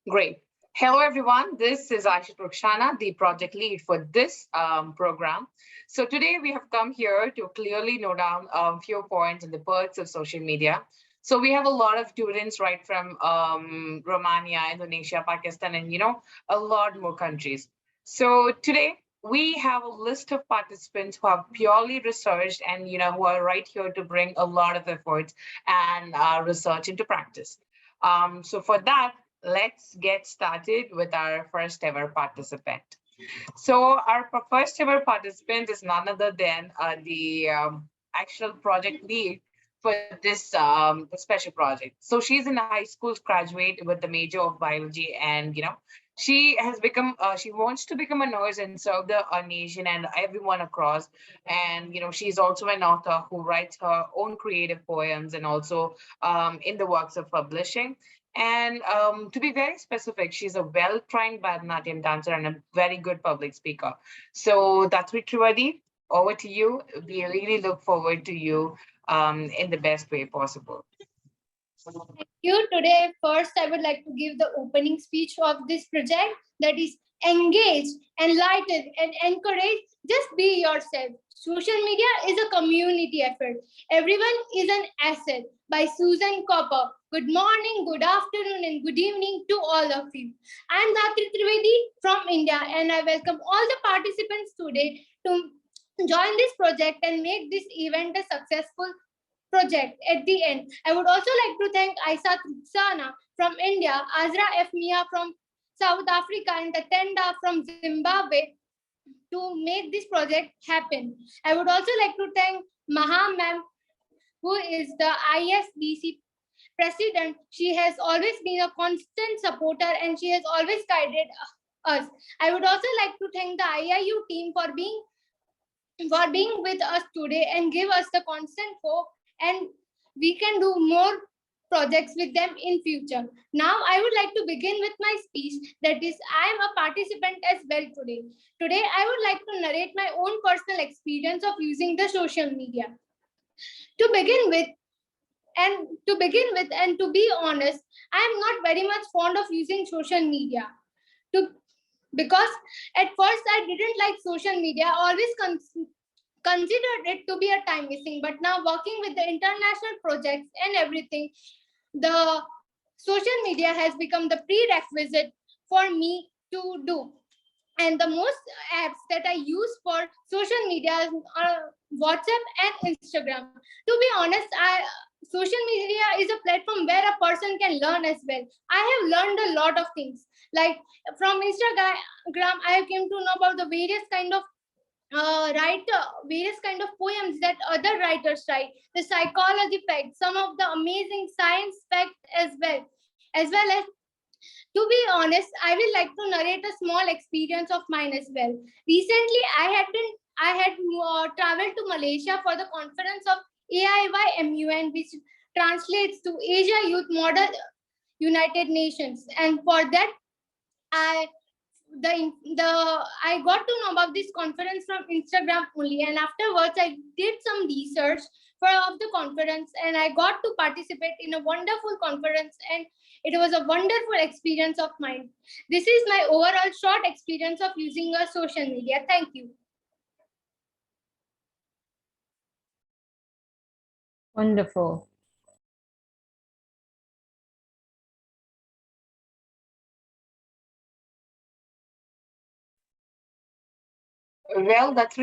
Great. Hello, everyone. This is Aisha Rukshana, the project lead for this program. So today we have come here to clearly note down a few points on the perks of social media. So we have a lot of students right from Romania, Indonesia, Pakistan, and a lot more countries. So today we have a list of participants who have purely researched and who are right here to bring a lot of efforts and research into practice. So for that, let's get started with our first ever participant. So our first ever participant is none other than the actual project lead for this special project. So she's in high school graduate with the major of biology, and she wants to become a nurse and serve the nation and everyone across. And she's also an author who writes her own creative poems and also in the works of publishing. And to be very specific, she's a well-trained Bharatanatyam dancer and a very good public speaker. So that's Trivedi. Over to you. We really look forward to you in the best way possible. Thank you. Today, first, I would like to give the opening speech of this project, that is engage, enlighten, and encourage. Just be yourself. Social media is a community effort. Everyone is an asset, by Susan Copper. Good morning, good afternoon, and good evening to all of you. I am Dhatri Trivedi from India, and I welcome all the participants today to join this project and make this event a successful project. At the end, I would also like to thank Aisa Truksana from India, Azra F. Mia from South Africa, and Tatenda from Zimbabwe to make this project happen. I would also like to thank Maha ma'am, who is the ISBC president. She has always been a constant supporter and she has always guided us. I would also like to thank the IIU team for being with us today and give us the constant hope, and we can do more projects with them in future. Now I would like to begin with my speech, that is I am a participant as well today. Today I would like to narrate my own personal experience of using the social media. To begin with, and to be honest, I am not very much fond of using social media. To Because at first I didn't like social media, I always considered it to be a time missing, but now working with the international projects and everything, the social media has become the prerequisite for me to do. And the most apps that I use for social media are WhatsApp and Instagram. To be honest, social media is a platform where a person can learn as well. I have learned a lot of things. Like from Instagram, I came to know about the various kind of poems that other writers write, the psychology facts, some of the amazing science facts as well as to be honest, I will like to narrate a small experience of mine as well. Recently, I had traveled to Malaysia for the conference of AIYMUN, which translates to Asia Youth Model United Nations, and for that, I I got to know about this conference from Instagram only, and afterwards I did some research for of the conference, and I got to participate in a wonderful conference, and it was a wonderful experience of mine. This is my overall short experience of using a social media. Thank you. Wonderful. Well, that's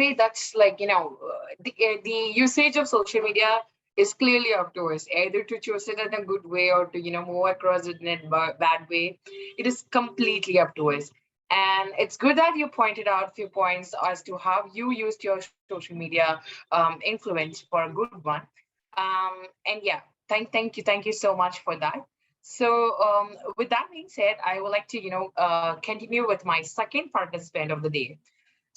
like, the usage of social media is clearly up to us, either to choose it in a good way or to, move across it in a bad way. It is completely up to us. And it's good that you pointed out a few points as to how you used your social media influence for a good one. And yeah, thank you so much for that. So with that being said, I would like to, continue with my second participant of the day.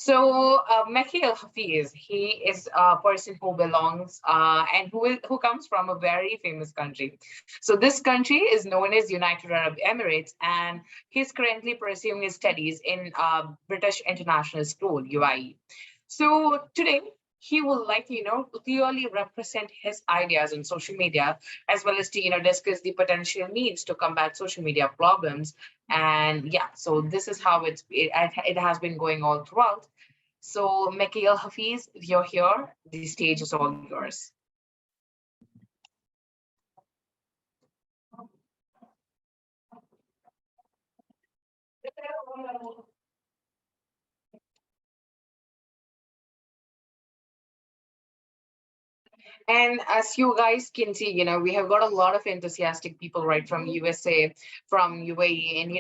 So Mehdi Al Hafiz, he is a person who belongs and who comes from a very famous country. So this country is known as United Arab Emirates, and he's currently pursuing his studies in British International School (UIE). So today he will clearly represent his ideas on social media, as well as to discuss the potential means to combat social media problems. And yeah, so this is how it has been going all throughout. So Mikhail Hafiz, if you're here, the stage is all yours. And as you guys can see, we have got a lot of enthusiastic people right from USA, from UAE, and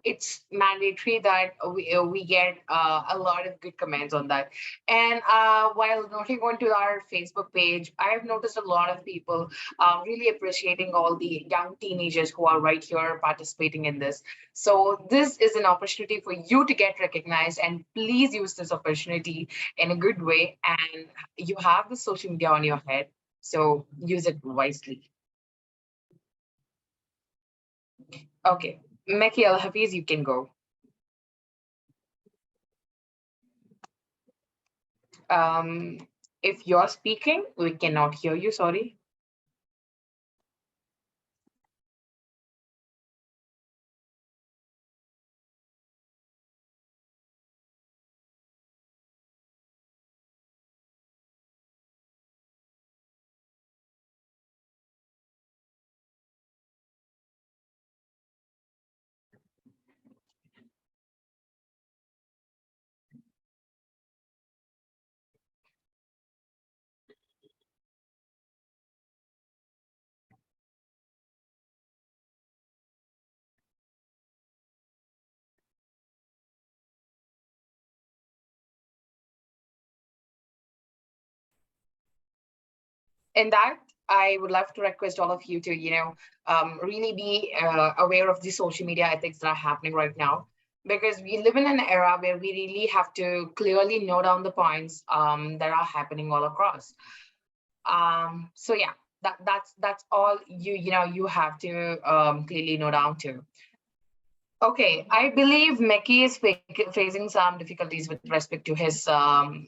it's mandatory that we get a lot of good comments on that. And while noting on to our Facebook page, I have noticed a lot of people really appreciating all the young teenagers who are right here participating in this. So this is an opportunity for you to get recognized, and please use this opportunity in a good way. And you have the social media on your head, so use it wisely. Okay, Meki Al Hafiz, you can go. Um, if you're speaking, we cannot hear you. Sorry. In that, I would love to request all of you to, really be aware of the social media ethics that are happening right now, because we live in an era where we really have to clearly note down the points that are happening all across. So yeah, that's all you have to clearly note down to. Okay, I believe Meki is facing some difficulties with respect to his, the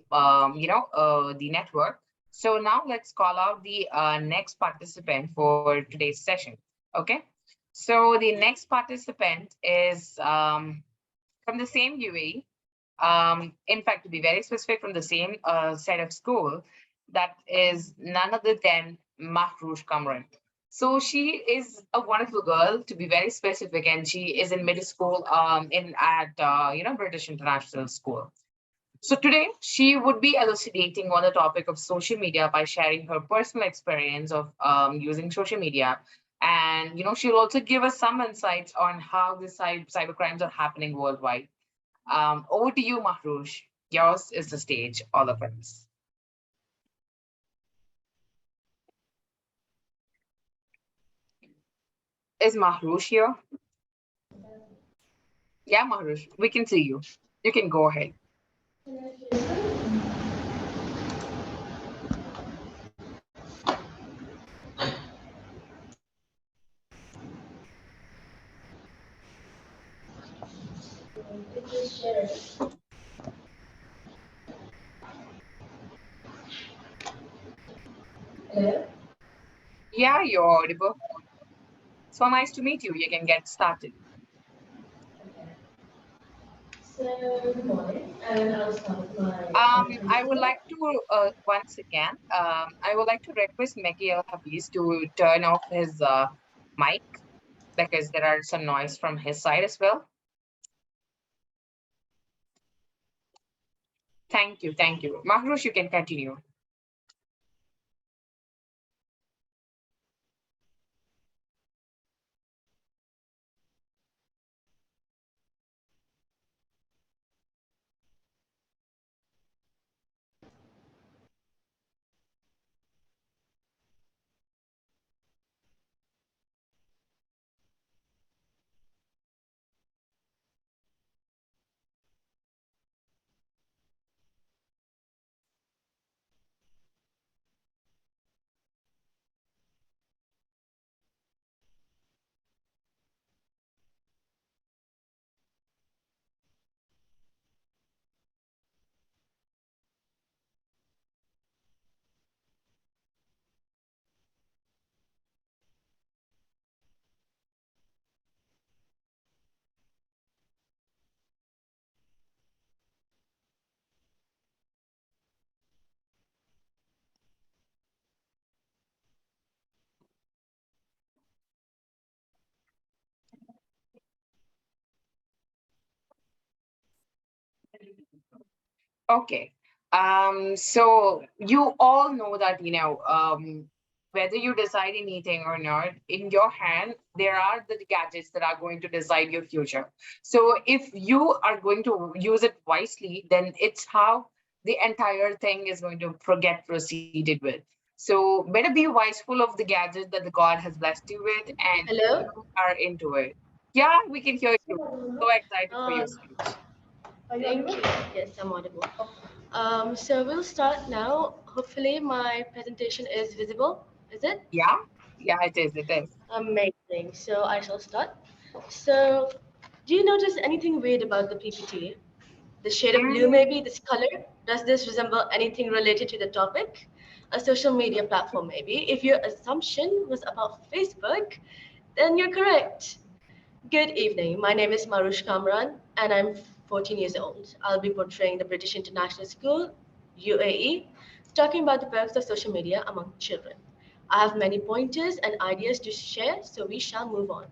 network. So now let's call out the next participant for today's session. Okay, so the next participant is from the same UAE. In fact, to be very specific, from the same set of school, that is none other than Mahroush Kamran. So she is a wonderful girl, to be very specific, and she is in middle school in at British International School. So today she would be elucidating on the topic of social media by sharing her personal experience of using social media, and she'll also give us some insights on how the cyber crimes are happening worldwide. Over to you, Mahroush. Yours is the stage, all of us. Is Mahroush here? Yeah, Mahroush, we can see you. You can go ahead. Hello. Yeah, you're audible. So nice to meet you. You can get started. Okay. So, good morning, and I'll start with my I would introduction. like to once again, I would like to request Maggie El Hafiz to turn off his mic, because there are some noise from his side as well. Thank you, thank you. Mahroush, you can continue. Okay. So you all know that, whether you decide anything or not, in your hand, there are the gadgets that are going to decide your future. So if you are going to use it wisely, then it's how the entire thing is going to get proceeded with. So better be watchful of the gadget that the God has blessed you with, and Hello? you are into it. Yeah, we can hear you. So excited for Uh, your speech. Thank you. Yes, I'm audible. So we'll start now. Hopefully my presentation is visible. Is it? Yeah, yeah, it is. It is. Amazing. So I shall start. So do you notice anything weird about the PPT? The shade of blue, Mm, maybe? This color? Does this resemble anything related to the topic? A social media platform, maybe? If your assumption was about Facebook, then you're correct. Good evening. My name is Marush Kamran, and I'm 14 years old. I'll be portraying the British International School, UAE, talking about the perks of social media among children. I have many pointers and ideas to share, so we shall move on.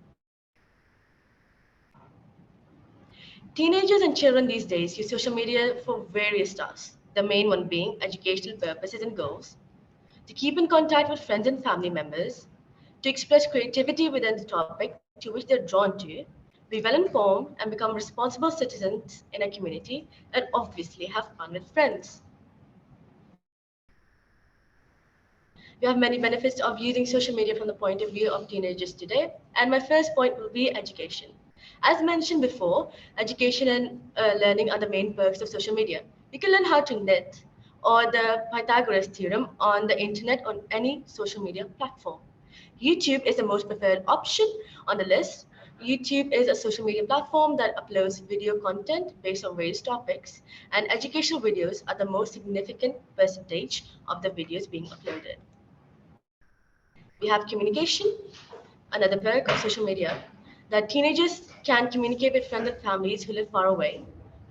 Teenagers and children these days use social media for various tasks, the main one being educational purposes and goals, to keep in contact with friends and family members, to express creativity within the topic to which they're drawn to, be well informed, and become responsible citizens in a community, and obviously have fun with friends. We have many benefits of using social media from the point of view of teenagers today, and my first point will be education. As mentioned before, education and learning are the main perks of social media. You can learn how to knit or the Pythagoras theorem on the internet on any social media platform. YouTube is the most preferred option on the list. YouTube is a social media platform that uploads video content based on various topics, and educational videos are the most significant percentage of the videos being uploaded. We have communication, another perk of social media, that teenagers can communicate with friends and families who live far away.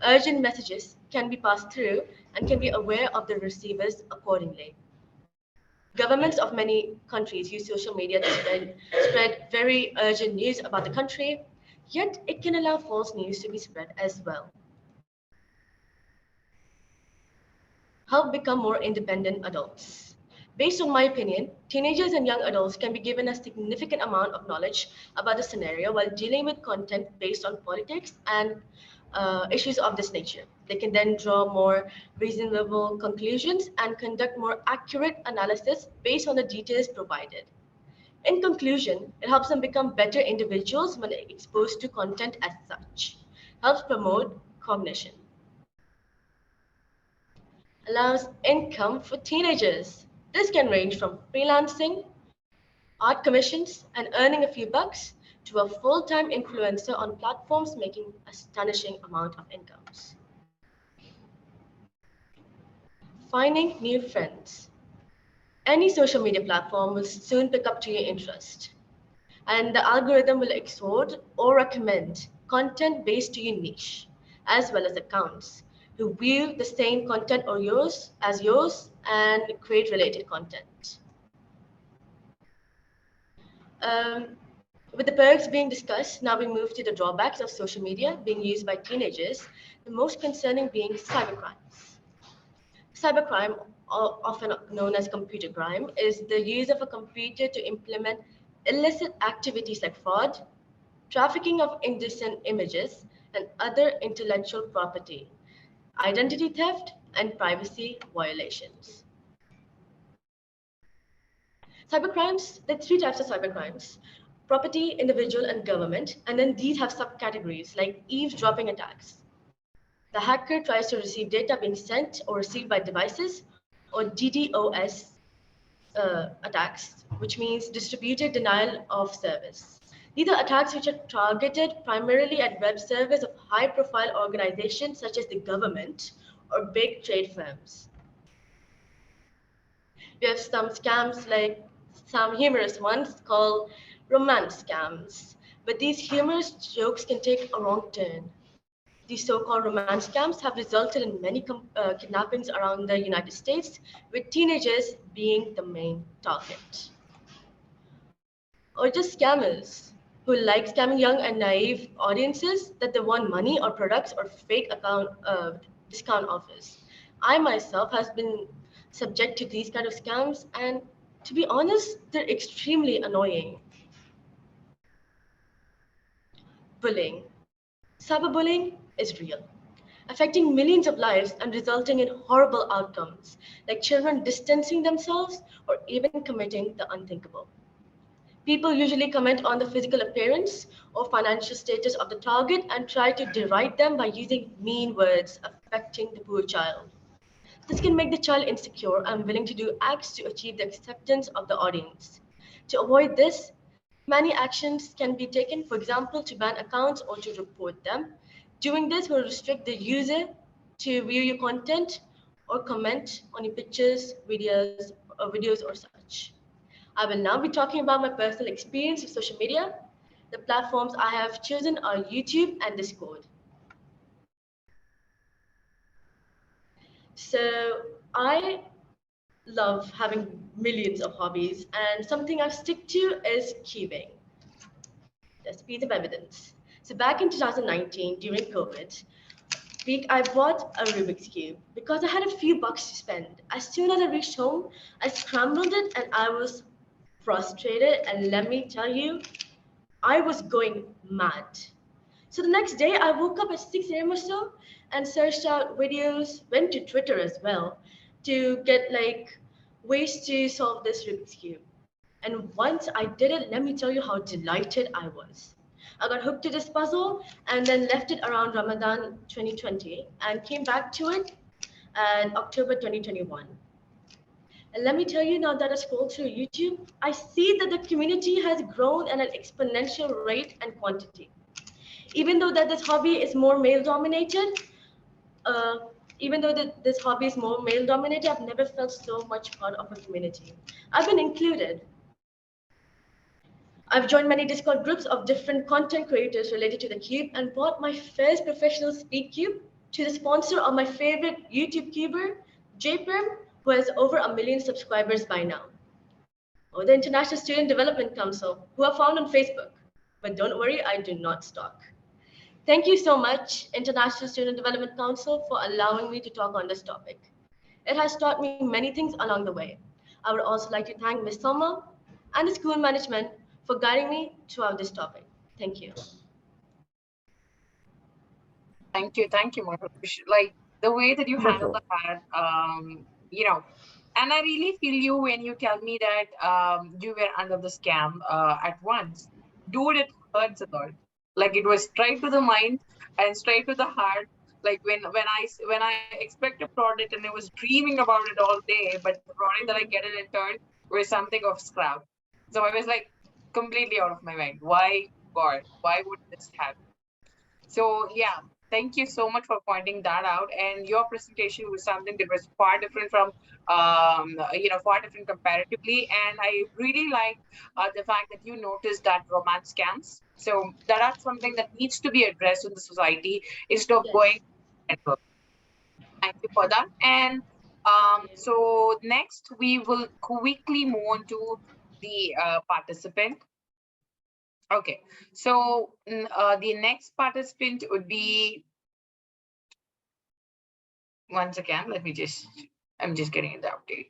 Urgent messages can be passed through and can be aware of the receivers accordingly. Governments of many countries use social media to spread very urgent news about the country, yet it can allow false news to be spread as well. Help become more independent adults. Based on my opinion, teenagers and young adults can be given a significant amount of knowledge about the scenario while dealing with content based on politics and issues of this nature. They can then draw more reasonable conclusions and conduct more accurate analysis based on the details provided. In conclusion, it helps them become better individuals when exposed to content as such. Helps promote cognition. Allows income for teenagers. This can range from freelancing, art commissions, and earning a few bucks to a full-time influencer on platforms making astonishing amount of incomes. Finding new friends. Any social media platform will soon pick up to your interest, and the algorithm will exhort or recommend content based to your niche, as well as accounts who view the same content or yours as yours and create related content. With the perks being discussed, now we move to the drawbacks of social media being used by teenagers, the most concerning being cybercrimes. Cybercrime, often known as computer crime, is the use of a computer to implement illicit activities like fraud, trafficking of indecent images, and other intellectual property, identity theft, and privacy violations. Cybercrimes, there are three types of cybercrimes: property, individual, and government. And then these have subcategories like eavesdropping attacks. The hacker tries to receive data being sent or received by devices, or DDoS attacks, which means distributed denial of service. These are attacks which are targeted primarily at web servers of high profile organizations such as the government or big trade firms. We have some scams like some humorous ones called romance scams. But these humorous jokes can take a wrong turn. These so-called romance scams have resulted in many kidnappings around the United States, with teenagers being the main target. Or just scammers who like scamming young and naive audiences that they want money or products or fake account discount offers. I myself has been subject to these kind of scams, and to be honest, they're extremely annoying. Bullying. Cyberbullying is real, affecting millions of lives and resulting in horrible outcomes, like children distancing themselves or even committing the unthinkable. People usually comment on the physical appearance or financial status of the target and try to deride them by using mean words affecting the poor child. This can make the child insecure and willing to do acts to achieve the acceptance of the audience. To avoid this, many actions can be taken, for example, to ban accounts or to report them. Doing this will restrict the user to view your content or comment on your pictures, videos or such. I will now be talking about my personal experience with social media. The platforms I have chosen are YouTube and Discord. So I love having millions of hobbies, and something I stick to is cubing. That's a piece of evidence. So back in 2019, during COVID, week, I bought a Rubik's Cube because I had a few bucks to spend. As soon as I reached home, I scrambled it and I was frustrated. And let me tell you, I was going mad. So the next day, I woke up at 6 a.m. or so and searched out videos, went to Twitter as well to get like ways to solve this Rubik's Cube. And once I did it, let me tell you how delighted I was. I got hooked to this puzzle and then left it around Ramadan 2020 and came back to it in October 2021. And let me tell you, now that I scroll through YouTube, I see that the community has grown at an exponential rate and quantity. Even though that this hobby is more male dominated, uh, even though that this hobby is more male dominated, I've never felt so much part of a community. I've been included. I've joined many Discord groups of different content creators related to the cube and bought my first professional speed cube to the sponsor of my favorite YouTube cuber, JPerm, who has over 1 million subscribers by now. Or the International Student Development Council, who are found on Facebook. But don't worry, I do not stalk. Thank you so much, International Student Development Council, for allowing me to talk on this topic. It has taught me many things along the way. I would also like to thank Ms. Thelma and the school management for guiding me throughout this topic. Thank you. Thank you, Mahesh. Like the way that you handle Wonderful. that, and I really feel you when you tell me that you were under the scam at once. Dude, it hurts a lot. Like it was straight to the mind and straight to the heart. Like when I expect a product and I was dreaming about it all day, but the product that I get in return was something of scrap. So I was like completely out of my mind. Why, God? Why would this happen? So yeah, thank you so much for pointing that out. And your presentation was something that was far different from, far different comparatively. And I really like the fact that you noticed that romance scams. So that's something that needs to be addressed in the society instead of going. Yes. Thank you for that. And so next we will quickly move on to the participant. Okay, so the next participant would be, once again, I'm just getting the update.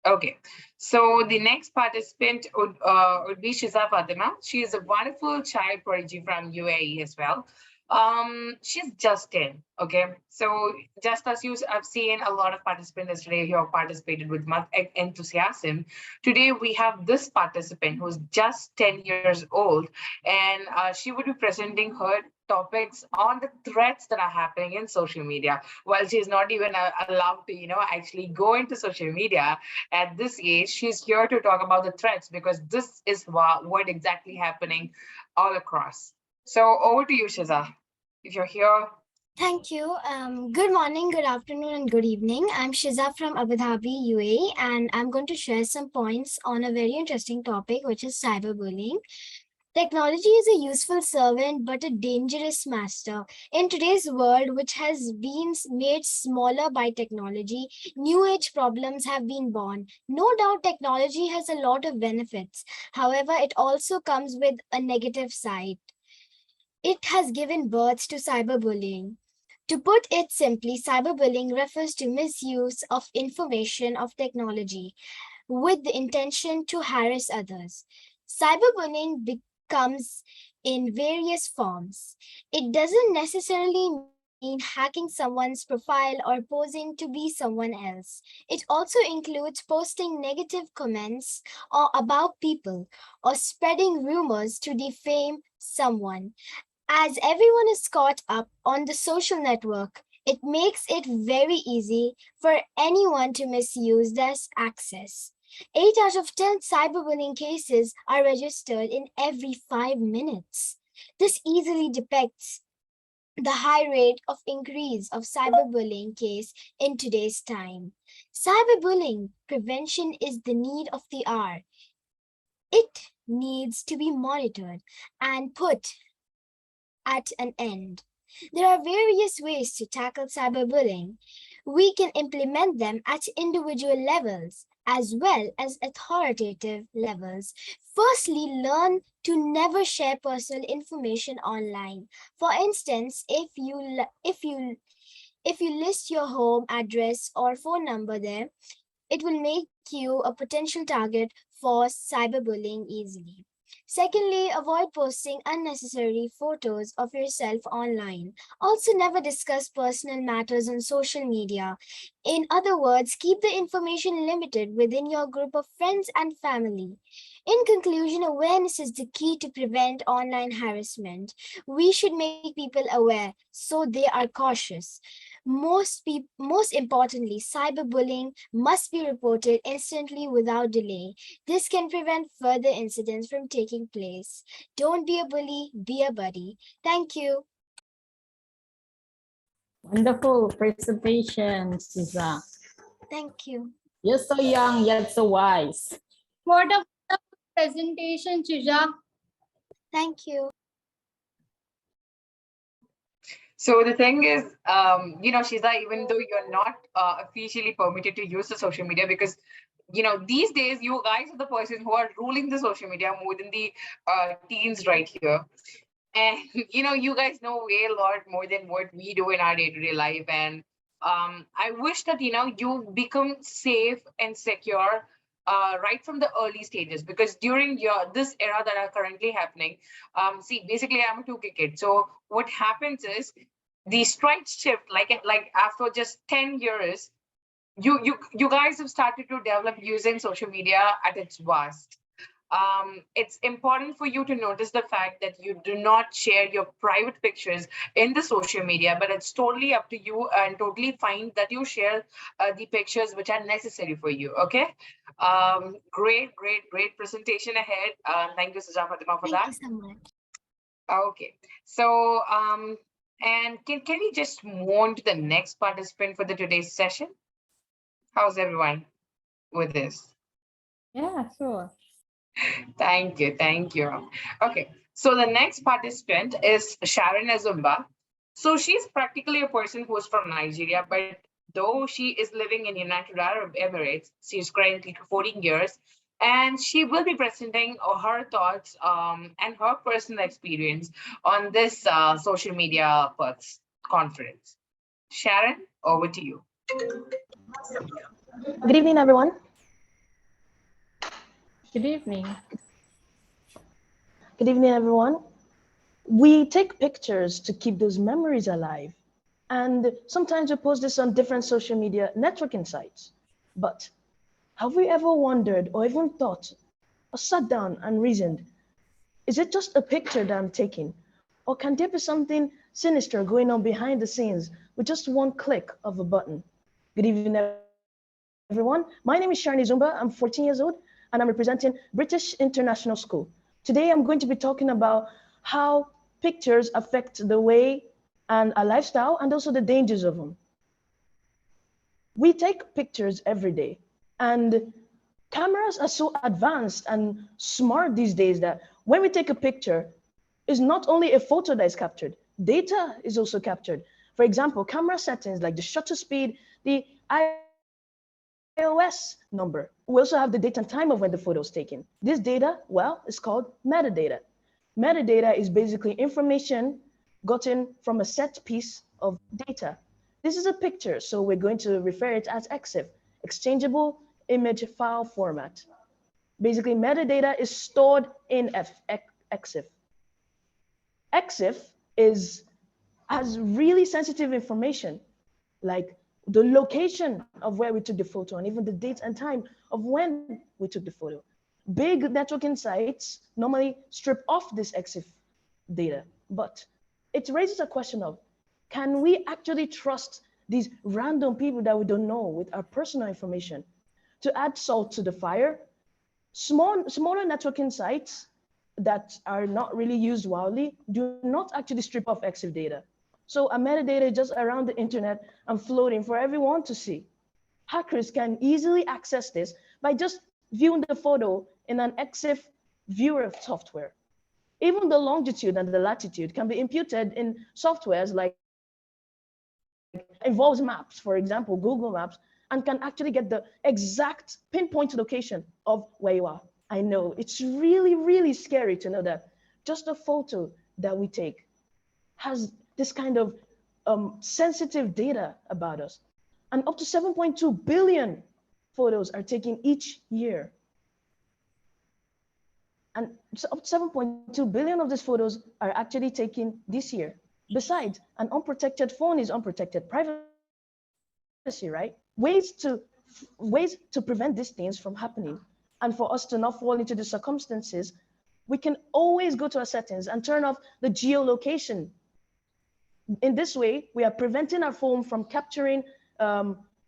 Okay, so the next participant would be Shiza Fatima. She is a wonderful child prodigy from UAE as well. She's just 10. Okay, so just as you have seen a lot of participants today who have participated with much enthusiasm, today we have this participant who's just 10 years old, and she would be presenting her topics on the threats that are happening in social media. While she's not even allowed to, actually go into social media at this age, she's here to talk about the threats because this is what exactly happening all across. So over to you, Shiza, if you're here. Thank you. Good morning, good afternoon, and good evening. I'm Shiza from Abu Dhabi, UAE, and I'm going to share some points on a very interesting topic, which is cyberbullying. Technology is a useful servant, but a dangerous master. In today's world, which has been made smaller by technology, new age problems have been born. No doubt technology has a lot of benefits. However, it also comes with a negative side. It has given birth to cyberbullying. To put it simply, cyberbullying refers to misuse of information of technology with the intention to harass others. Cyberbullying becomes in various forms. It doesn't necessarily mean hacking someone's profile or posing to be someone else. It also includes posting negative comments or about people or spreading rumors to defame someone. As everyone is caught up on the social network, it makes it very easy for anyone to misuse this access. 8 out of 10 cyberbullying cases are registered in every 5 minutes. This easily depicts the high rate of increase of cyberbullying case in today's time. Cyberbullying prevention is the need of the hour. It needs to be monitored and put at an end. There are various ways to tackle cyberbullying. We can implement them at individual levels as well as authoritative levels. Firstly, learn to never share personal information online. For instance, if you list your home address or phone number there, it will make you a potential target for cyberbullying easily. Secondly, avoid posting unnecessary photos of yourself online. Also, never discuss personal matters on social media. In other words, keep the information limited within your group of friends and family. In conclusion, awareness is the key to prevent online harassment. We should make people aware so they are cautious. Most importantly, cyberbullying must be reported instantly without delay. This can prevent further incidents from taking place. Don't be a bully, be a buddy. Thank you. Wonderful presentation, Suza. Thank you. You're so young yet so wise. What a wonderful presentation, Chija. Thank you. So the thing is, Shiza, even though you're not officially permitted to use the social media, because these days you guys are the person who are ruling the social media more than the teens right here. And you guys know way a lot more than what we do in our day-to-day life. And I wish that you become safe and secure right from the early stages, because during this era that are currently happening, see, basically I'm a 2K kid. So what happens is the strike shift, like after just 10 years, you guys have started to develop using social media at its worst. It's important for you to notice the fact that you do not share your private pictures in the social media, but it's totally up to you and totally fine that you share the pictures which are necessary for you. Okay. Great presentation ahead. Thank you, Suja Fatima, for Thank that. you so much. Okay. So, and can we just move on to the next participant for the today's session? How's everyone with this? Yeah, sure. Thank you. Thank you. Okay. So the next participant is Sharon Azumba. So she's practically a person who's from Nigeria, but though she is living in United Arab Emirates, she's currently 14 years, and she will be presenting her thoughts and her personal experience on this social media perks conference. Sharon, over to you. Good evening, everyone. Good evening. Good evening, everyone. We take pictures to keep those memories alive. And sometimes we post this on different social media networking sites. But have we ever wondered or even thought or sat down and reasoned, is it just a picture that I'm taking? Or can there be something sinister going on behind the scenes with just one click of a button? Good evening, everyone. My name is Sharon Zumba. I'm 14 years old and I'm representing British International School. Today, I'm going to be talking about how pictures affect the way and our lifestyle and also the dangers of them. We take pictures every day, and cameras are so advanced and smart these days that when we take a picture, it's not only a photo that is captured, data is also captured. For example, camera settings like the shutter speed, the iOS number. We also have the date and time of when the photo is taken. This data, well, is called metadata. Metadata is basically information gotten from a set piece of data. This is a picture, so we're going to refer it as EXIF, exchangeable image file format. Basically, metadata is stored in EXIF. EXIF has really sensitive information, like the location of where we took the photo and even the date and time of when we took the photo. Big networking sites normally strip off this EXIF data, but it raises a question of, can we actually trust these random people that we don't know with our personal information? To add salt to the fire, smaller networking sites that are not really used widely do not actually strip off EXIF data. So a metadata is just around the internet and floating for everyone to see. Hackers can easily access this by just viewing the photo in an EXIF viewer software. Even the longitude and the latitude can be imputed in softwares like involves maps, for example, Google Maps, and can actually get the exact pinpoint location of where you are. I know it's really, really scary to know that just a photo that we take has this kind of sensitive data about us. And up to 7.2 billion photos are taken each year. And so up to 7.2 billion of these photos are actually taken this year. Besides, an unprotected phone is unprotected privacy, right? Ways to prevent these things from happening and for us to not fall into the circumstances, we can always go to our settings and turn off the geolocation. In this way, we are preventing our phone from capturing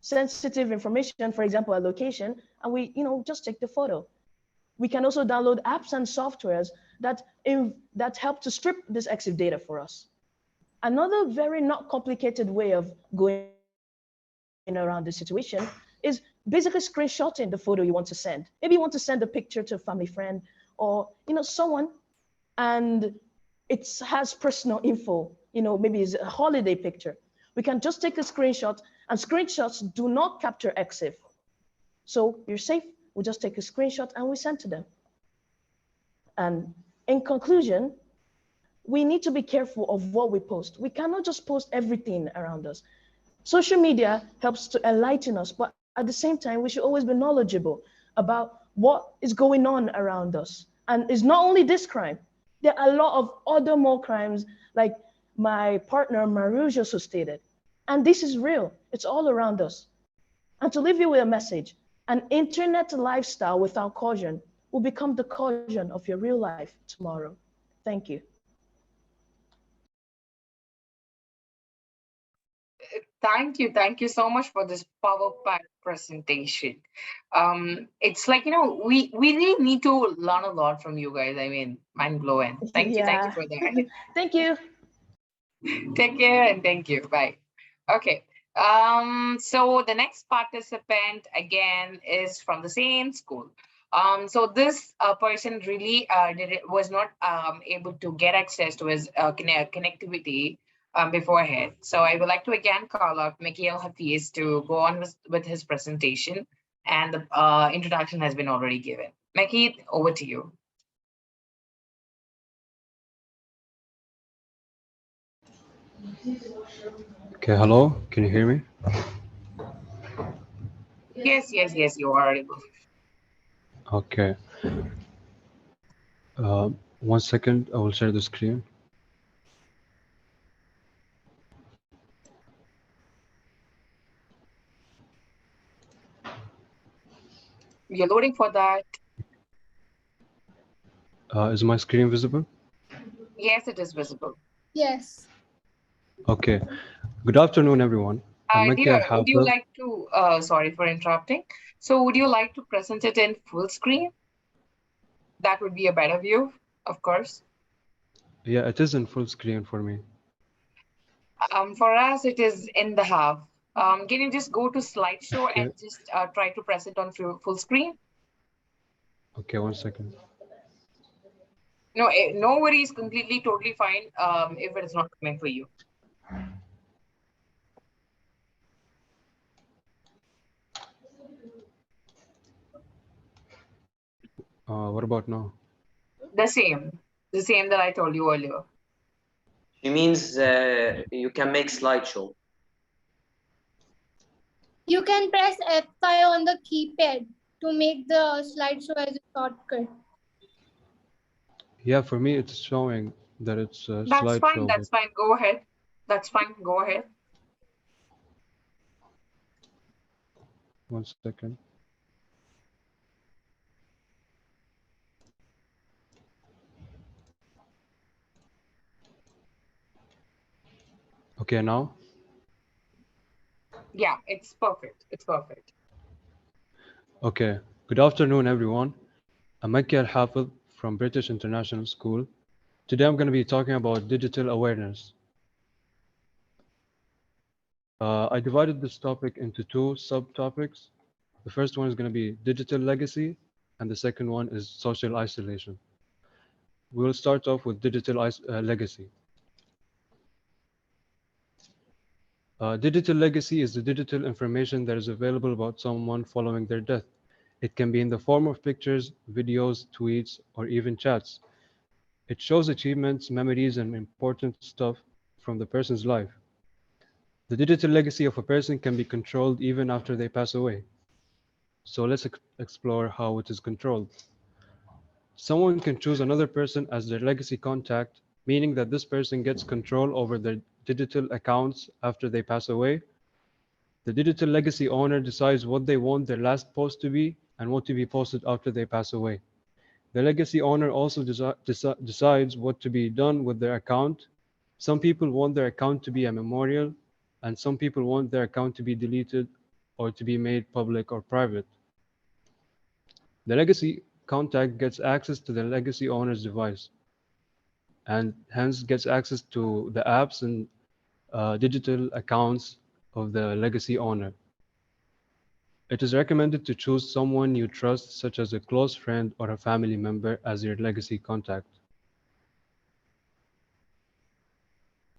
sensitive information, for example, a location, and we just take the photo. We can also download apps and softwares that help to strip this EXIF data for us. Another very not complicated way of going around this situation is basically screenshotting the photo you want to send. Maybe you want to send a picture to a family friend or someone, and it has personal info, maybe it's a holiday picture. We can just take a screenshot, and screenshots do not capture EXIF. So you're safe, we just take a screenshot and we send to them. And in conclusion, we need to be careful of what we post. We cannot just post everything around us. Social media helps to enlighten us, but at the same time, we should always be knowledgeable about what is going on around us. And it's not only this crime. There are a lot of other more crimes, like my partner Maruj also stated. And this is real. It's all around us. And to leave you with a message, an internet lifestyle without caution will become the caution of your real life tomorrow. Thank you. Thank you so much for this power-packed presentation. It's like, we really need to learn a lot from you guys. I mean, mind blowing. Thank you for that. Thank you. Take care and thank you. Bye. Okay. So the next participant again is from the same school. So this person really was not able to get access to his connectivity beforehand. So I would like to again call up Mikhail Hafiz to go on with his presentation, and the introduction has been already given. Mikhail, over to you. Okay, hello, can you hear me? Yes, you are audible. Okay. 1 second, I will share the screen. You're loading for that. Is my screen visible? Yes, it is visible. Yes. Okay. Good afternoon, everyone. Dear, would you like to, sorry for interrupting. So would you like to present it in full screen? That would be a better view, of course. Yeah, it is in full screen for me. For us, it is in the half. Can you just go to slideshow Okay. and just try to press it on full screen? Okay, 1 second. No, no worries, completely, totally fine if it is not coming for you. What about now? The same that I told you earlier. It means you can make slideshow. You can press F5 on the keypad to make the slideshow as a shortcut. Yeah, for me, it's showing that it's a That's fine. slideshow. That's fine. Go ahead. That's fine. Go ahead. One second. Okay, now? Yeah, it's perfect. It's perfect. Okay. Good afternoon, everyone. I'm Makki Al-Hafid from British International School. Today I'm going to be talking about digital awareness. I divided this topic into two subtopics. The first one is going to be digital legacy, and the second one is social isolation. We'll start off with digital legacy. Digital legacy is the digital information that is available about someone following their death. It can be in the form of pictures, videos, tweets, or even chats. It shows achievements, memories, and important stuff from the person's life. The digital legacy of a person can be controlled even after they pass away. So let's explore how it is controlled. Someone can choose another person as their legacy contact, meaning that this person gets control over their digital accounts after they pass away. The digital legacy owner decides what they want their last post to be and what to be posted after they pass away. The legacy owner also decides what to be done with their account. Some people want their account to be a memorial, and some people want their account to be deleted or to be made public or private. The legacy contact gets access to the legacy owner's device and hence gets access to the apps and digital accounts of the legacy owner. It is recommended to choose someone you trust, such as a close friend or a family member, as your legacy contact.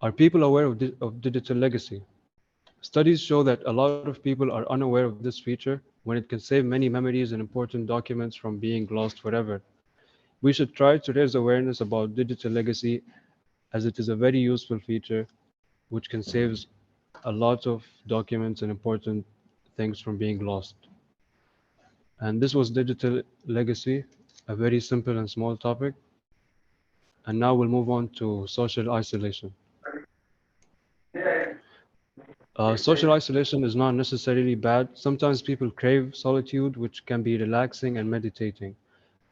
Are people aware of digital legacy? Studies show that a lot of people are unaware of this feature when it can save many memories and important documents from being lost forever. We should try to raise awareness about digital legacy as it is a very useful feature which can save a lot of documents and important things from being lost. And this was digital legacy, a very simple and small topic. And now we'll move on to social isolation. Social isolation is not necessarily bad. Sometimes people crave solitude, which can be relaxing and meditating.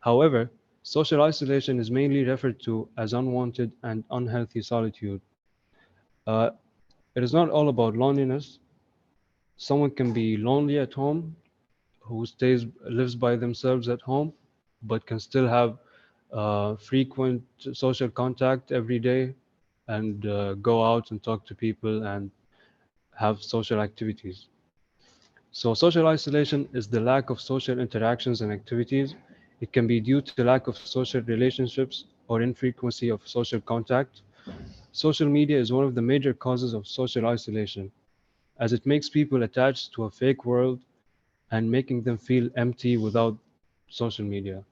However, social isolation is mainly referred to as unwanted and unhealthy solitude. Uh, it is not all about loneliness. Someone can be lonely at home, who lives by themselves at home, but can still have frequent social contact every day and go out and talk to people and have social activities. So social isolation is the lack of social interactions and activities. It can be due to lack of social relationships or infrequency of social contact. Social media is one of the major causes of social isolation, as it makes people attached to a fake world and making them feel empty without social media.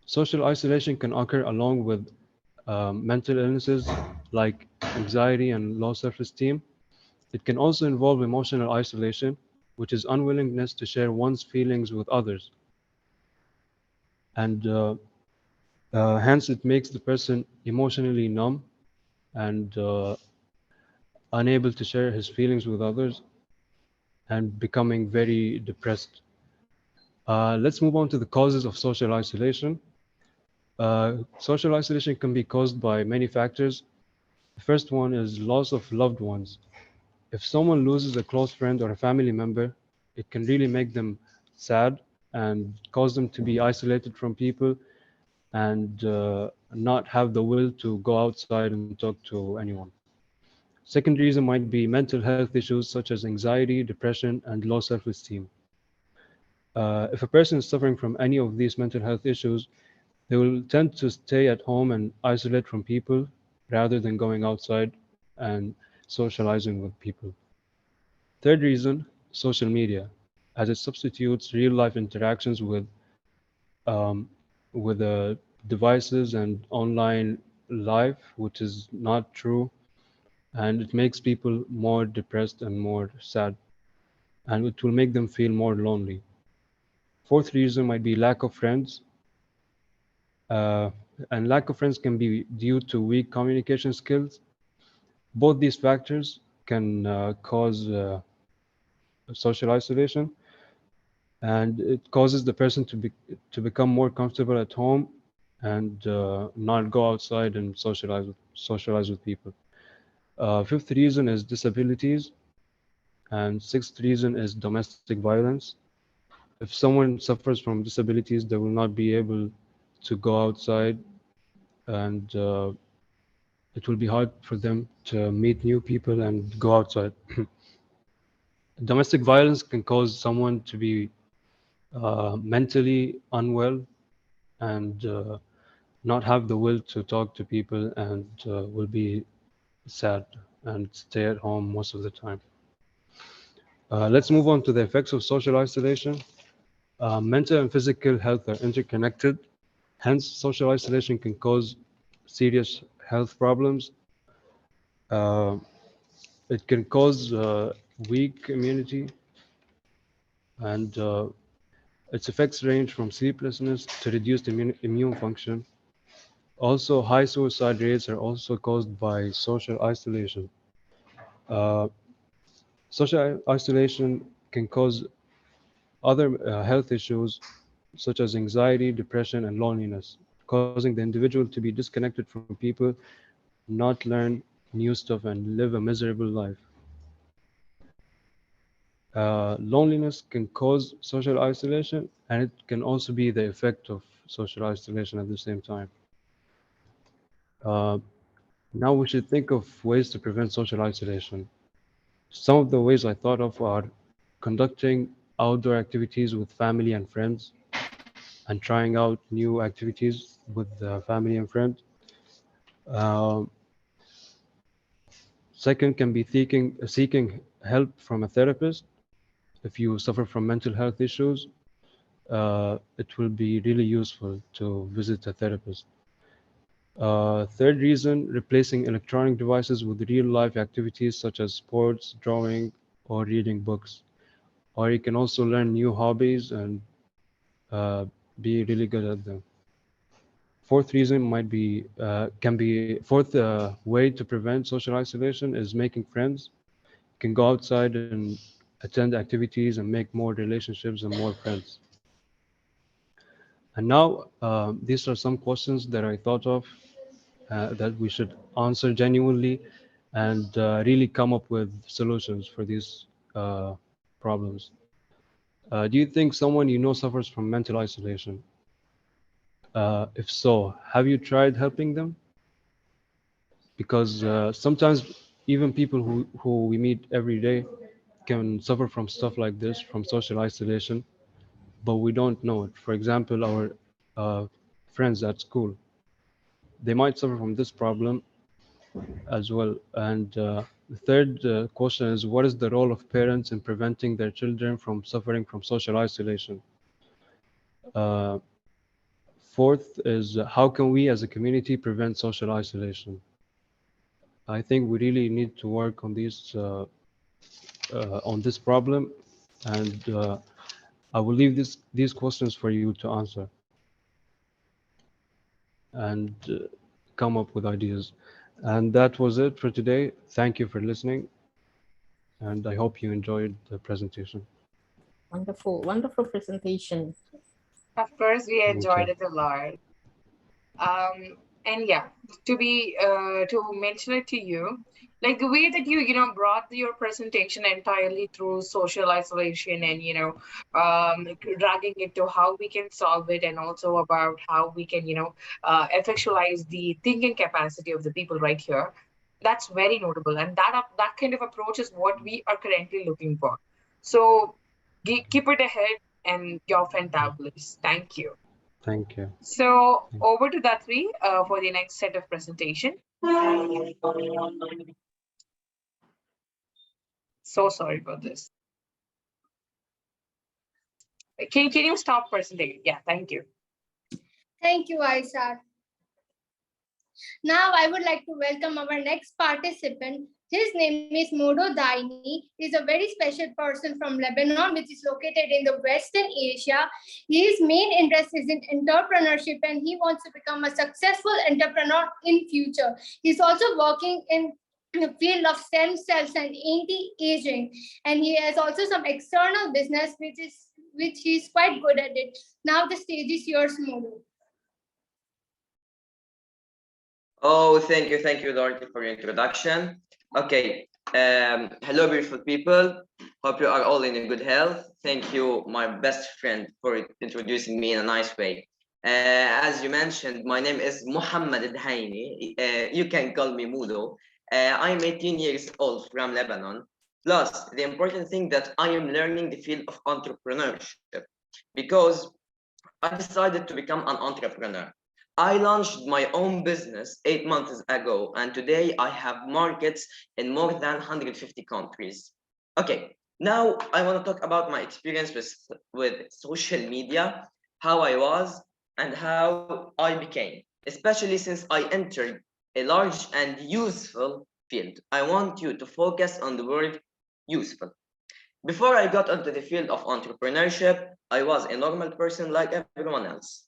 Social isolation can occur along with mental illnesses like anxiety and low self-esteem. It can also involve emotional isolation, which is unwillingness to share one's feelings with others. And hence it makes the person emotionally numb and unable to share his feelings with others and becoming very depressed. Let's move on to the causes of social isolation. Social isolation can be caused by many factors. The first one is loss of loved ones. If someone loses a close friend or a family member, it can really make them sad and cause them to be isolated from people and not have the will to go outside and talk to anyone. Second reason might be mental health issues such as anxiety, depression, and low self-esteem. If a person is suffering from any of these mental health issues, they will tend to stay at home and isolate from people rather than going outside and socializing with people. Third reason, social media, as it substitutes real life interactions um, with devices and online life, which is not true, and it makes people more depressed and more sad, and it will make them feel more lonely. Fourth reason might be lack of friends, uh, and lack of friends can be due to weak communication skills. Both these factors can cause social isolation, and it causes the person to become more comfortable at home and not go outside and socialize with people. Fifth reason is disabilities, and sixth reason is domestic violence. If someone suffers from disabilities, they will not be able to go outside, and it will be hard for them to meet new people and go outside. Domestic violence can cause someone to be mentally unwell and not have the will to talk to people, and will be sad and stay at home most of the time. Let's move on to the effects of social isolation. Mental and physical health are interconnected. Hence, social isolation can cause serious health problems. Uh, it can cause weak immunity, and its effects range from sleeplessness to reduced immune function. Also, high suicide rates are also caused by social isolation. Uh, Social isolation can cause other health issues such as anxiety, depression, and loneliness, causing the individual to be disconnected from people, not learn new stuff, and live a miserable life. Loneliness can cause social isolation, and it can also be the effect of social isolation at the same time. Uh, Now we should think of ways to prevent social isolation. Some of the ways I thought of are conducting outdoor activities with family and friends, and trying out new activities with family and friends. Um, Second can be seeking help from a therapist. If you suffer from mental health issues, it will be really useful to visit a therapist. Third reason, replacing electronic devices with real life activities such as sports, drawing, or reading books. Or you can also learn new hobbies and uh, be really good at them. Fourth reason might be can be fourth way to prevent social isolation is making friends. You can go outside and attend activities and make more relationships and more friends. And now these are some questions that I thought of that we should answer genuinely and really come up with solutions for these problems. Do you think someone you know suffers from mental isolation? If so, have you tried helping them? Because sometimes even people who we meet every day can suffer from stuff like this, from social isolation, but we don't know it. For example, our uh, friends at school, they might suffer from this problem as well. And the third question is, what is the role of parents in preventing their children from suffering from social isolation? Uh, Fourth is, how can we as a community prevent social isolation? I think we really need to work on this problem, and I will leave these questions for you to answer and come up with ideas. And that was it for today. Thank you for listening, and I hope you enjoyed the presentation. Wonderful, wonderful presentation. Of course, we Thank enjoyed you. it a lot. And yeah, to mention it to you, like the way that you brought your presentation entirely through social isolation and dragging it to how we can solve it, and also about how we can effectualize the thinking capacity of the people right here. That's very notable, and that kind of approach is what we are currently looking for. So keep it ahead, and you're fantabulous. Thank you. Thank you. So Thank over to Datri for the next set of presentation. So sorry about this. Can you stop presenting? Yeah, thank you. Thank you, Aisha. Now I would like to welcome our next participant. His name is Modo Daini. He is a very special person from Lebanon, which is located in the Western Asia. His main interest is in entrepreneurship and he wants to become a successful entrepreneur in future. He's also working in the field of stem cells and anti-aging, and he has also some external business which he's quite good at it. Now the stage is yours, Modo. Oh, thank you, Dorothy, for your introduction. Okay, hello, beautiful people. Hope you are all in good health. Thank you, my best friend, for introducing me in a nice way. As you mentioned, my name is Muhammad Adhaini. You can call me Mudo. I'm 18 years old from Lebanon. Plus, the important thing that I am learning the field of entrepreneurship because I decided to become an entrepreneur. I launched my own business 8 months ago, and today I have markets in more than 150 countries. Okay, now I want to talk about my experience with social media, how I was, and how I became, especially since I entered a large and useful field. I want you to focus on the word useful. Before I got into the field of entrepreneurship, I was a normal person like everyone else.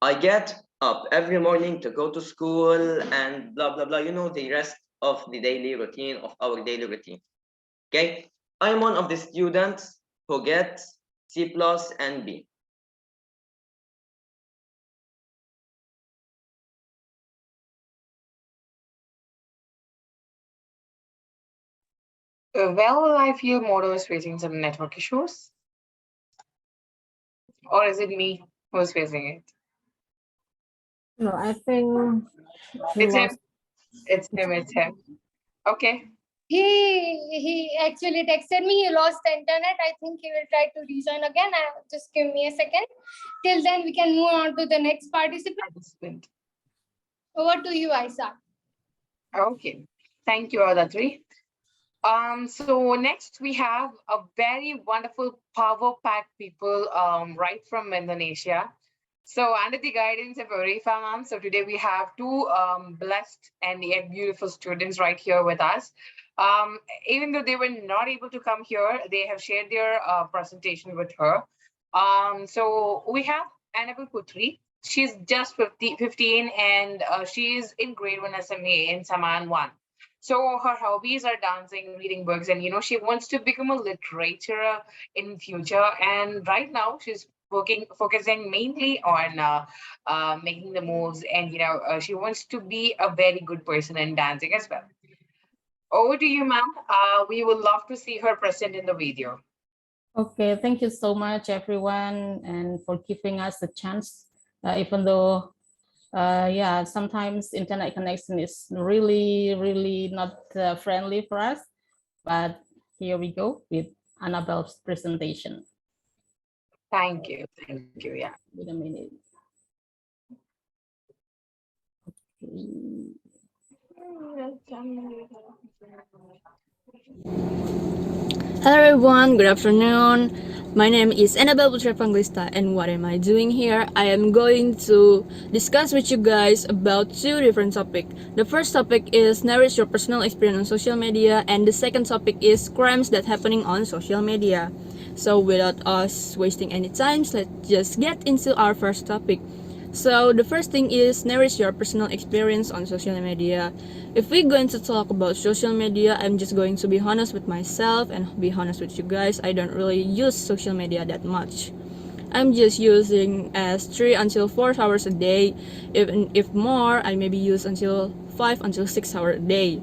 I get up every morning to go to school and blah, blah, blah. You know, the rest of the daily routine, of our daily routine. Okay? I'm one of the students who gets C plus and B. Well, I feel Modo is facing some network issues. Or is it me who's facing it? No, I think he It's him. lost. It's him. Okay. He actually texted me. He lost the internet. I think he will try to rejoin again. Just give me a second. Till then, we can move on to the next participant. Over to you, Aisa. Okay. Thank you, Adatri. So next we have a very wonderful power-packed people right from Indonesia. So under the guidance of Arifa ma'am, so today we have two blessed and yet beautiful students right here with us. Even though they were not able to come here, they have shared their presentation with her. So we have Annabelle Putri. She's just 15 and she is in grade 1 SMA in Saman 1. So her hobbies are dancing, reading books, and she wants to become a literature in future. And right now she's focusing mainly on making the moves, and she wants to be a very good person in dancing as well. Over to you, ma'am. We would love to see her present in the video. Okay, thank you so much, everyone, and for giving us the chance, even though yeah, sometimes internet connection is really not friendly for us, but here we go with Annabelle's presentation. Thank you, yeah. Wait a minute. Hello everyone, good afternoon. My name is Annabelle Putra Panglista, and what am I doing here? I am going to discuss with you guys about two different topics. The first topic is narrate your personal experience on social media, and the second topic is crimes that happening on social media. So without us wasting any time, let's just get into our first topic. So the first thing is narrate your personal experience on social media. If we're going to talk about social media, I'm just going to be honest with myself and be honest with you guys. I don't really use social media that much. I'm just using as 3 until 4 hours a day. If more, I maybe use until 5 until 6 hours a day.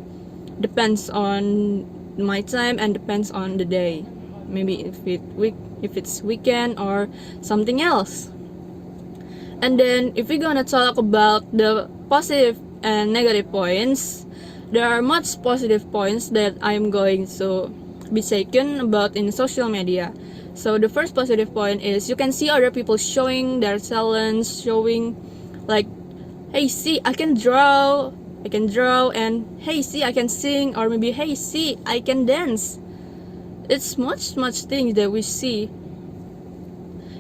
Depends on my time and depends on the day. Maybe if it's weekend or something else. And then if we're gonna talk about the positive and negative points, there are much positive points that I'm going to be taken about in social media. So the first positive point is you can see other people showing their talents, showing like, hey, see, I can draw, and hey, see, I can sing, or maybe, hey, see, I can dance. It's much things that we see.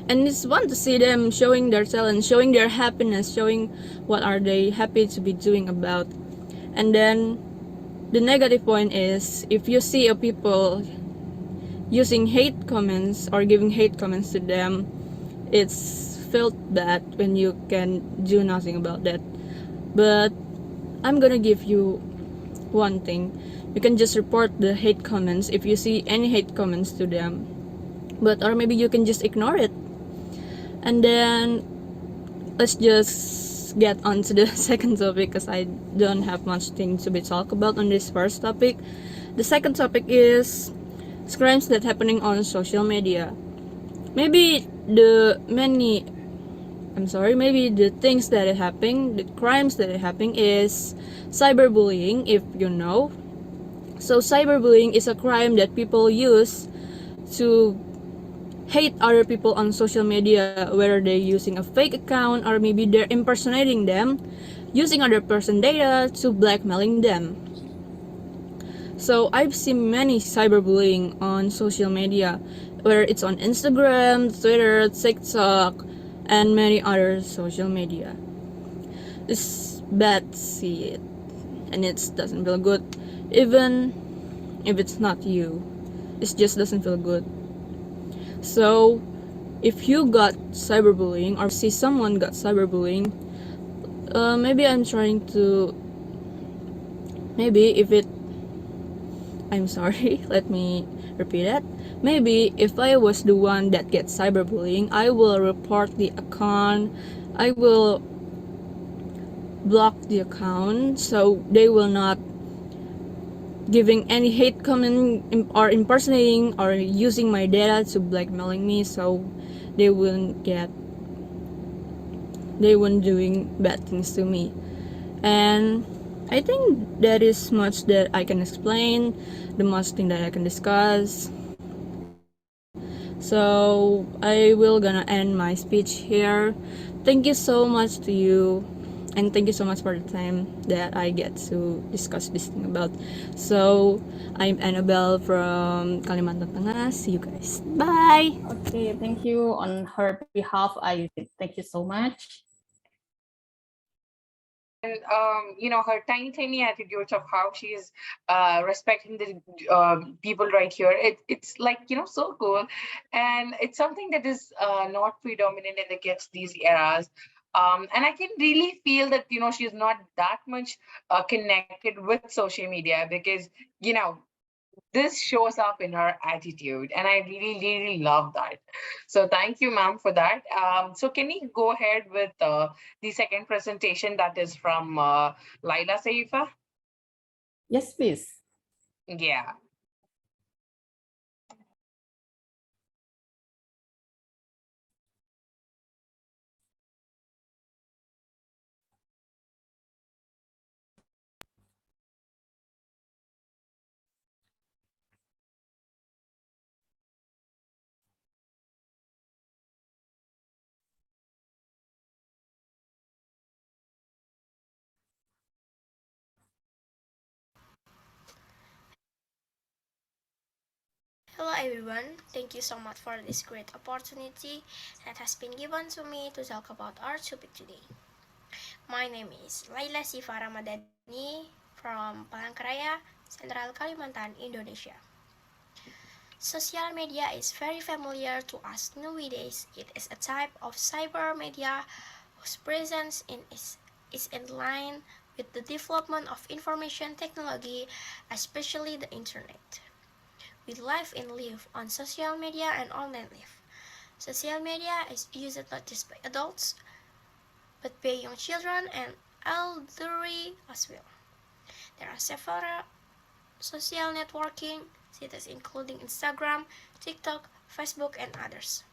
and it's fun to see them showing their talent, showing their happiness, showing what are they happy to be doing about. And then the negative point is if you see a people using hate comments or giving hate comments to them, it's felt bad when you can do nothing about that. But I'm gonna give you one thing. You can just report the hate comments if you see any hate comments to them. But or maybe you can just ignore it. And then let's just get on to the second topic because I don't have much thing to be talked about on this first topic. The second topic is crimes that happening on social media. Maybe maybe the things that are happening, the crimes that are happening is cyberbullying, if you know. So cyberbullying is a crime that people use to hate other people on social media, whether they're using a fake account or maybe they're impersonating them, using other person data to blackmailing them. So I've seen many cyberbullying on social media, whether it's on Instagram, Twitter, TikTok, and many other social media. It's bad to see it, and it doesn't feel good, even if it's not you. It just doesn't feel good. So if you got cyberbullying or see someone got cyberbullying, maybe I'm trying to, maybe if it, I'm sorry, let me repeat that. Maybe if I was the one that gets cyberbullying, I will report the account, I will block the account so they will not giving any hate comment or impersonating or using my data to blackmailing me, so they wouldn't doing bad things to me. And I think that is much that I can explain, the much thing that I can discuss. So I will gonna end my speech here. Thank you so much to you, and thank you so much for the time that I get to discuss this thing about. So I'm Annabelle from Kalimantan Tengah. See you guys. Bye. Okay, thank you. On her behalf, I thank you so much. And her tiny attitudes of how she's respecting the people right here, it's like, so cool. And it's something that is not predominant in the kids these eras. And I can really feel that, she's not that much connected with social media, because this shows up in her attitude, and I really, really love that. So thank you, ma'am, for that. So can we go ahead with the second presentation, that is from Laila Saifa? Yes, please. Yeah. Hello everyone, thank you so much for this great opportunity that has been given to me to talk about our topic today. My name is Laila Sifa Ramadhani from Palangkaraya, Central Kalimantan, Indonesia. Social media is very familiar to us nowadays. It is a type of cyber media whose presence is in line with the development of information technology, especially the internet. We live and live on social media and online life. Social media is used not just by adults, but by young children and elderly as well. There are several social networking sites including Instagram, TikTok, Facebook, and others.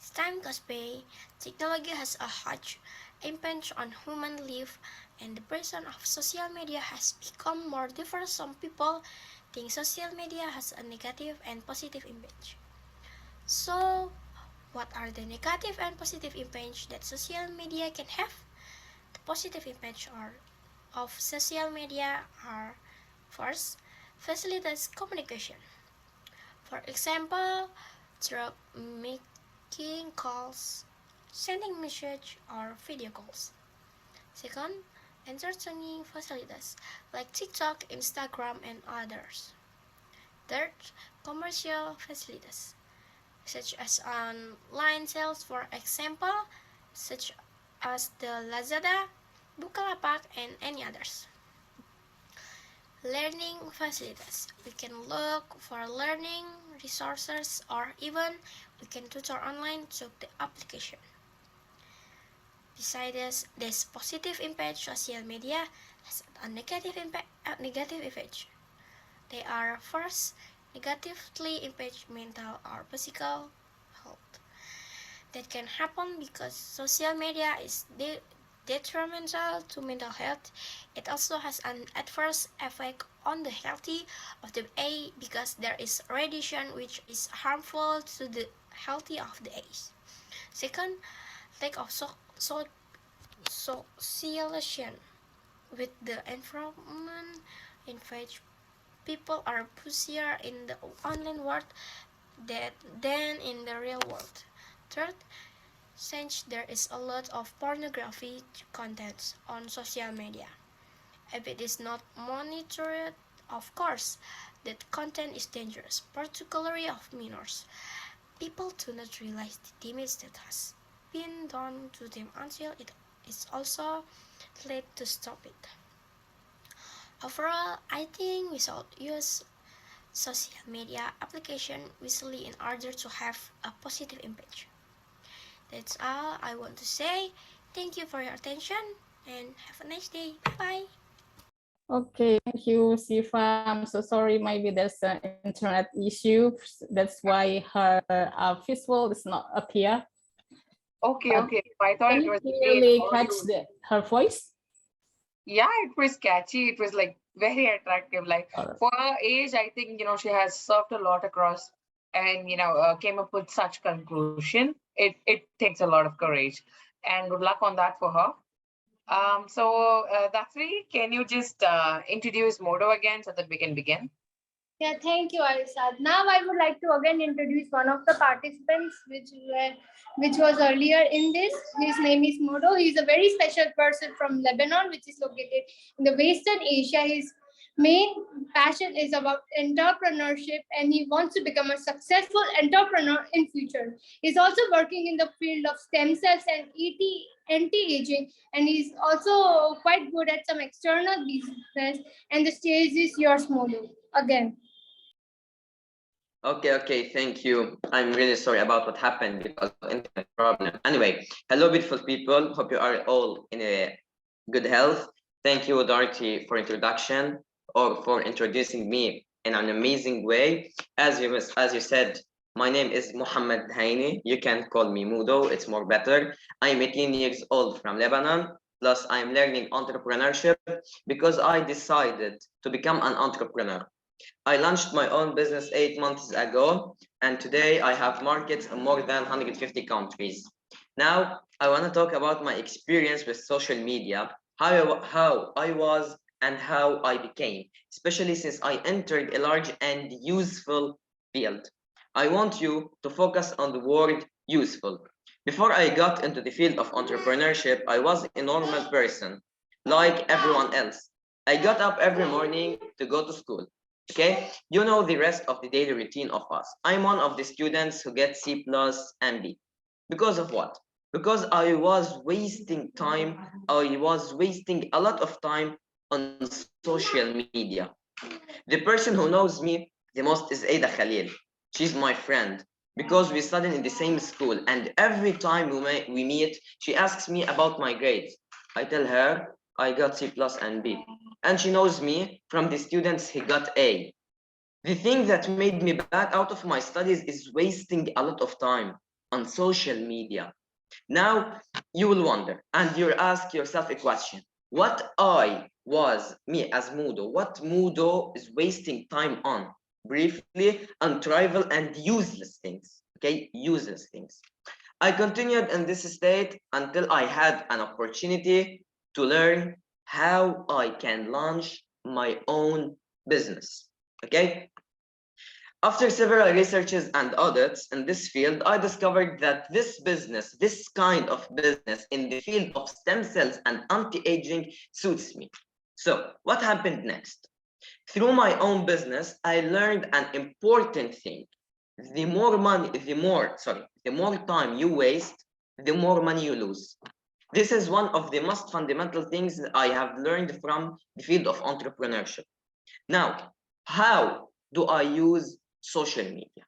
As time goes by, technology has a huge impact on human life, and the presence of social media has become more diverse. Some people think social media has a negative and positive impact. So, what are the negative and positive impacts that social media can have? The positive impacts of social media are: first, facilitates communication. For example, through making calls, sending message or video calls. Second, entertaining facilities like TikTok, Instagram, and others. Third, commercial facilities such as online sales, for example, such as the Lazada, Bukalapak, and any others. Learning facilities. We can look for learning resources or even we can tutor online through the application. Besides this positive impact, social media has a negative effect. They are first negatively impact mental or physical health. That can happen because social media is detrimental to mental health. It also has an adverse effect on the health of the eye because there is radiation which is harmful to the health of the eye. Second, lack of socialization with the environment in which people are busier in the online world than in the real world. Third, since there is a lot of pornography content on social media. If it is not monitored, of course, that content is dangerous, particularly of minors. People do not realize the damage that has been done to them until it is also late to stop it. Overall, I think we should use social media application wisely in order to have a positive impact. That's all I want to say. Thank you for your attention and have a nice day. Bye. Okay, thank you, Sifa. I'm so sorry. Maybe there's an internet issue. That's why her visual is not appear. Okay, okay. I thought Can it you was clearly catch her voice? Yeah, it was catchy. It was like very attractive. Like for her age, I think, she has served a lot across and, came up with such conclusion. It takes a lot of courage and good luck on that for her. So Daphne, can you just introduce Modo again so that we can begin? Yeah, thank you, Arisad. Now I would like to again introduce one of the participants, which was earlier in this. His name is Modo. He is a very special person from Lebanon, which is located in the Western Asia. His main passion is about entrepreneurship, and he wants to become a successful entrepreneur in future. He's also working in the field of stem cells and anti-aging, and he's also quite good at some external business. And the stage is yours, Modo. Again. Okay, thank you. I'm really sorry about what happened because of internet problem. Anyway, hello, beautiful people. Hope you are all in a good health. Thank you, Dorothy, for introduction or for introducing me in an amazing way. As you said, my name is Muhammad Haini. You can call me Mudo. It's more better. I'm 18 years old from Lebanon. Plus, I'm learning entrepreneurship because I decided to become an entrepreneur. I launched my own business 8 months ago, and today I have markets in more than 150 countries. Now, I want to talk about my experience with social media, how I was and how I became, especially since I entered a large and useful field. I want you to focus on the word useful. Before I got into the field of entrepreneurship, I was a normal person, like everyone else. I got up every morning to go to school. Okay, you know the rest of the daily routine of us. I'm one of the students who get C plus and B. Because of what? Because I was wasting time. I was wasting a lot of time on social media. The person who knows me the most is Ada Khalil. She's my friend because we studied in the same school, and every time we meet, she asks me about my grades. I tell her I got C plus and B. And she knows me from the students who got A. The thing that made me bad out of my studies is wasting a lot of time on social media. Now, you will wonder, and you ask yourself a question. What I was, me as Mudo, what Mudo is wasting time on? Briefly, on trivial and useless things, okay? Useless things. I continued in this state until I had an opportunity to learn how I can launch my own business, okay? After several researches and audits in this field, I discovered that this kind of business in the field of stem cells and anti-aging suits me. So what happened next? Through my own business, I learned an important thing. The more time you waste, the more money you lose. This is one of the most fundamental things that I have learned from the field of entrepreneurship. Now, how do I use social media?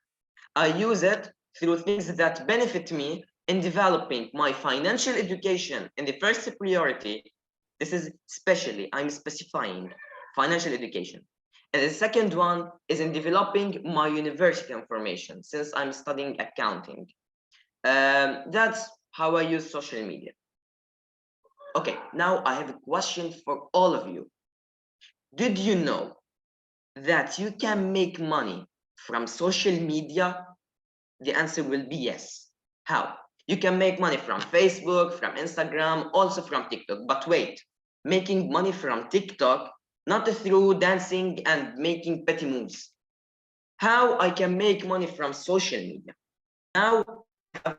I use it through things that benefit me in developing my financial education in the first priority. This is I'm specifying financial education. And the second one is in developing my university information since I'm studying accounting. That's how I use social media. Okay, now I have a question for all of you. Did you know that you can make money from social media? The answer will be yes. How? You can make money from Facebook, from Instagram, also from TikTok. But wait, making money from TikTok, not through dancing and making petty moves. How I can make money from social media? Now, the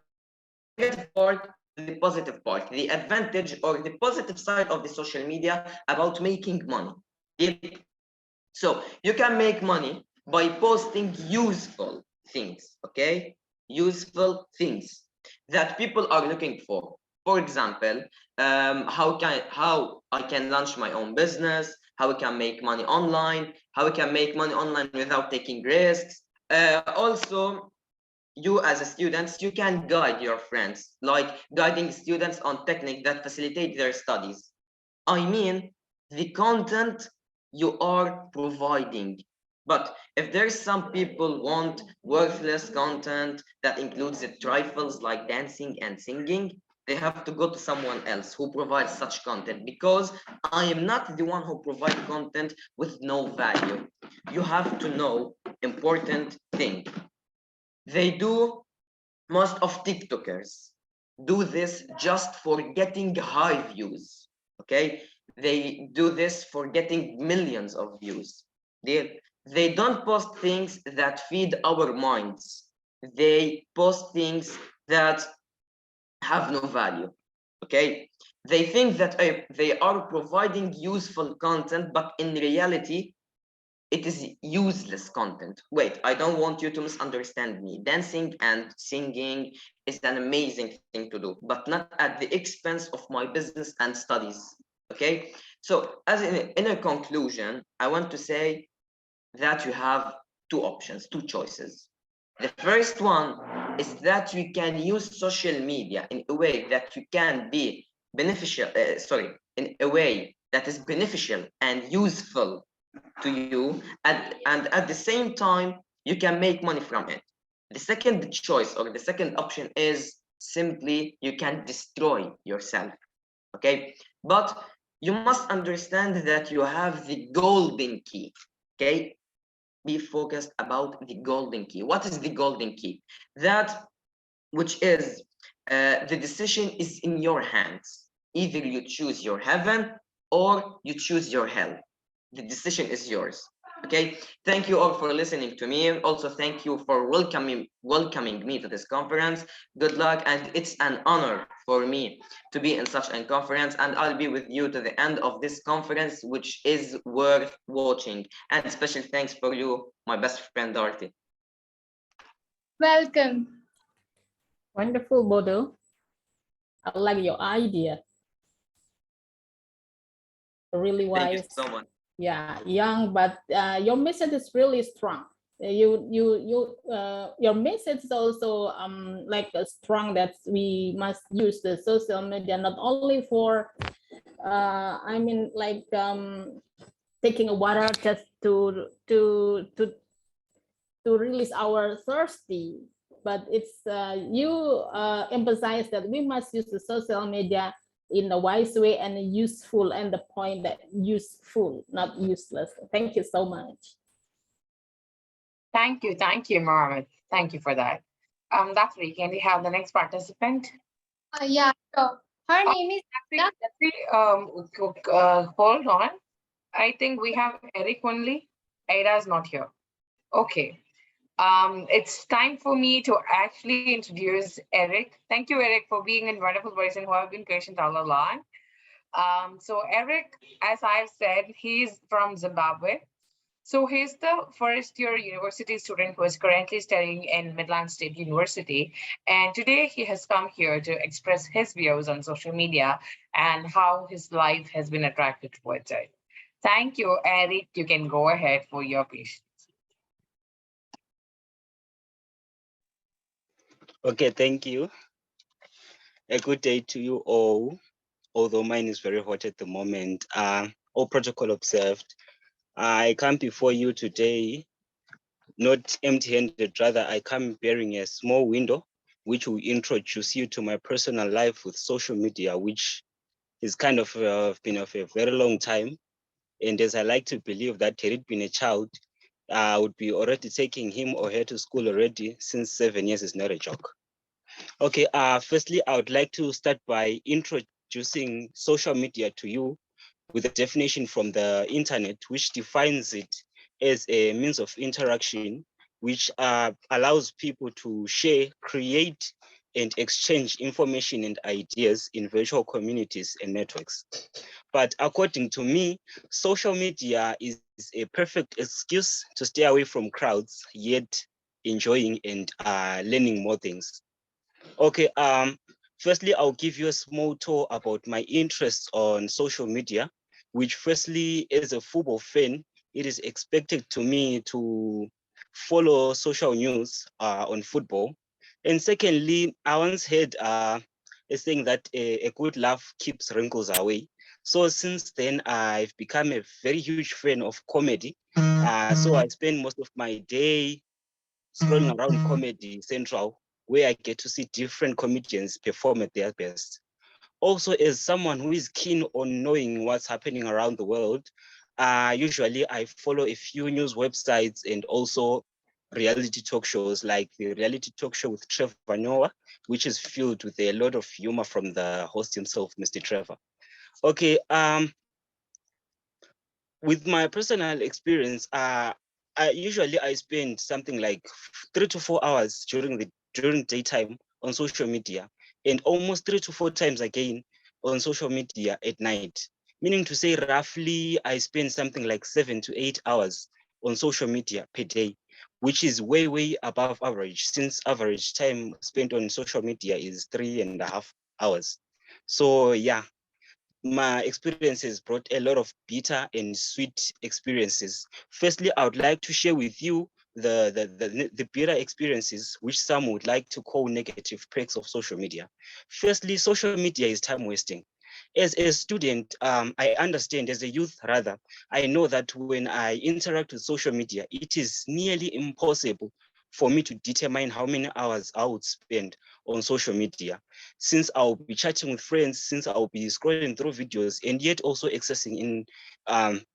negative part, the positive part, the advantage or the positive side of the social media about making money. So you can make money by posting useful things, okay? Useful things that people are looking for. For example, how I can launch my own business, how I can make money online, how I can make money online without taking risks. Also, you as a student, you can guide your friends, like guiding students on technique that facilitate their studies. I mean, the content you are providing. But if there's some people want worthless content that includes the trifles like dancing and singing, they have to go to someone else who provides such content, because I am not the one who provides content with no value. You have to know important thing. They do, most of TikTokers do this just for getting high views, okay? They do this for getting millions of views. They don't post things that feed our minds. They post things that have no value, okay? They think that they are providing useful content, but in reality, it is useless content. Wait, I don't want you to misunderstand me. Dancing and singing is an amazing thing to do, but not at the expense of my business and studies, okay? So as in a conclusion, I want to say that you have two options, two choices. The first one is that you can use social media in a way that you can be beneficial, in a way that is beneficial and useful to you, and at the same time, you can make money from it. The second choice or the second option is simply you can destroy yourself, okay? But you must understand that you have the golden key, okay? Be focused about the golden key. What is the golden key? That which is the decision is in your hands. Either you choose your heaven or you choose your hell. The decision is yours, okay? Thank you all for listening to me. Also, thank you for welcoming me to this conference. Good luck, and it's an honor for me to be in such a conference, and I'll be with you to the end of this conference, which is worth watching. And special thanks for you, my best friend Dorothy. Welcome. Wonderful, Bodo. I like your idea. Really wise. Thank you so much. Yeah, young, but your message is really strong. Your message is also like strong, that we must use the social media not only for I mean, like taking a water just to release our thirsty, but it's you emphasize that we must use the social media in a wise way and useful, and the point that useful, not useless. Thank you so much. Thank you, Mohammed. Thank you for that. Daphne, can we have the next participant? Yeah, so her name is Hold on. I think we have Eric only. Ada is not here. Okay. It's time for me to actually introduce Eric. Thank you, Eric, for being a wonderful person who have been patient all along. So Eric, as I've said, he's from Zimbabwe. So he's the first year university student who is currently studying in Midland State University. And today he has come here to express his views on social media and how his life has been attracted towards it. Thank you, Eric. You can go ahead for your patience. Okay, thank you. A good day to you all, although mine is very hot at the moment. All protocol observed. I come before you today, not empty-handed, rather I come bearing a small window, which will introduce you to my personal life with social media, which is kind of been of a very long time. And as I like to believe that had it been a child, I would be already taking him or her to school already, since 7 years is not a joke. Okay, firstly, I would like to start by introducing social media to you with a definition from the internet, which defines it as a means of interaction, which allows people to share, create, and exchange information and ideas in virtual communities and networks. But according to me, social media is a perfect excuse to stay away from crowds, yet enjoying and learning more things. Okay, firstly, I'll give you a small tour about my interests on social media, which firstly, as a football fan, it is expected to me to follow social news on football. And secondly, I once heard a saying that a good laugh keeps wrinkles away. So since then, I've become a very huge fan of comedy. So I spend most of my day scrolling around Comedy Central, where I get to see different comedians perform at their best. Also, as someone who is keen on knowing what's happening around the world, usually I follow a few news websites and also reality talk shows, like the reality talk show with Trevor Noah, which is filled with a lot of humor from the host himself, Mr. Trevor. Okay, with my personal experience, I spend something like 3 to 4 hours during daytime on social media, and almost 3 to 4 times again on social media at night. Meaning to say, roughly, I spend something like 7 to 8 hours on social media per day, which is way above average, since average time spent on social media is 3.5 hours. So yeah, my experiences brought a lot of bitter and sweet experiences. Firstly, I would like to share with you the bitter experiences, which some would like to call negative perks of social media. Firstly, social media is time wasting. As a student, I understand, as a youth rather, I know that when I interact with social media, it is nearly impossible for me to determine how many hours I would spend on social media, since I'll be chatting with friends, since I'll be scrolling through videos, and yet also accessing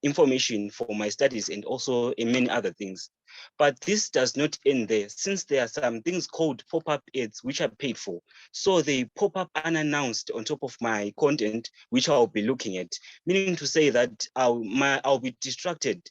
information for my studies and also in many other things. But this does not end there, since there are some things called pop-up ads which are paid for. So they pop up unannounced on top of my content, which I'll be looking at, meaning to say that I'll be distracted.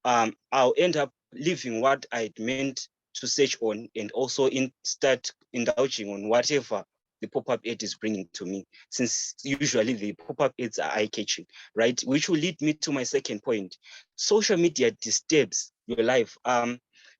I'll end up leaving what I'd meant to search on, and also start indulging on whatever the pop-up ad is bringing to me, since usually the pop-up ads are eye-catching, right? Which will lead me to my second point. Social media disturbs your life.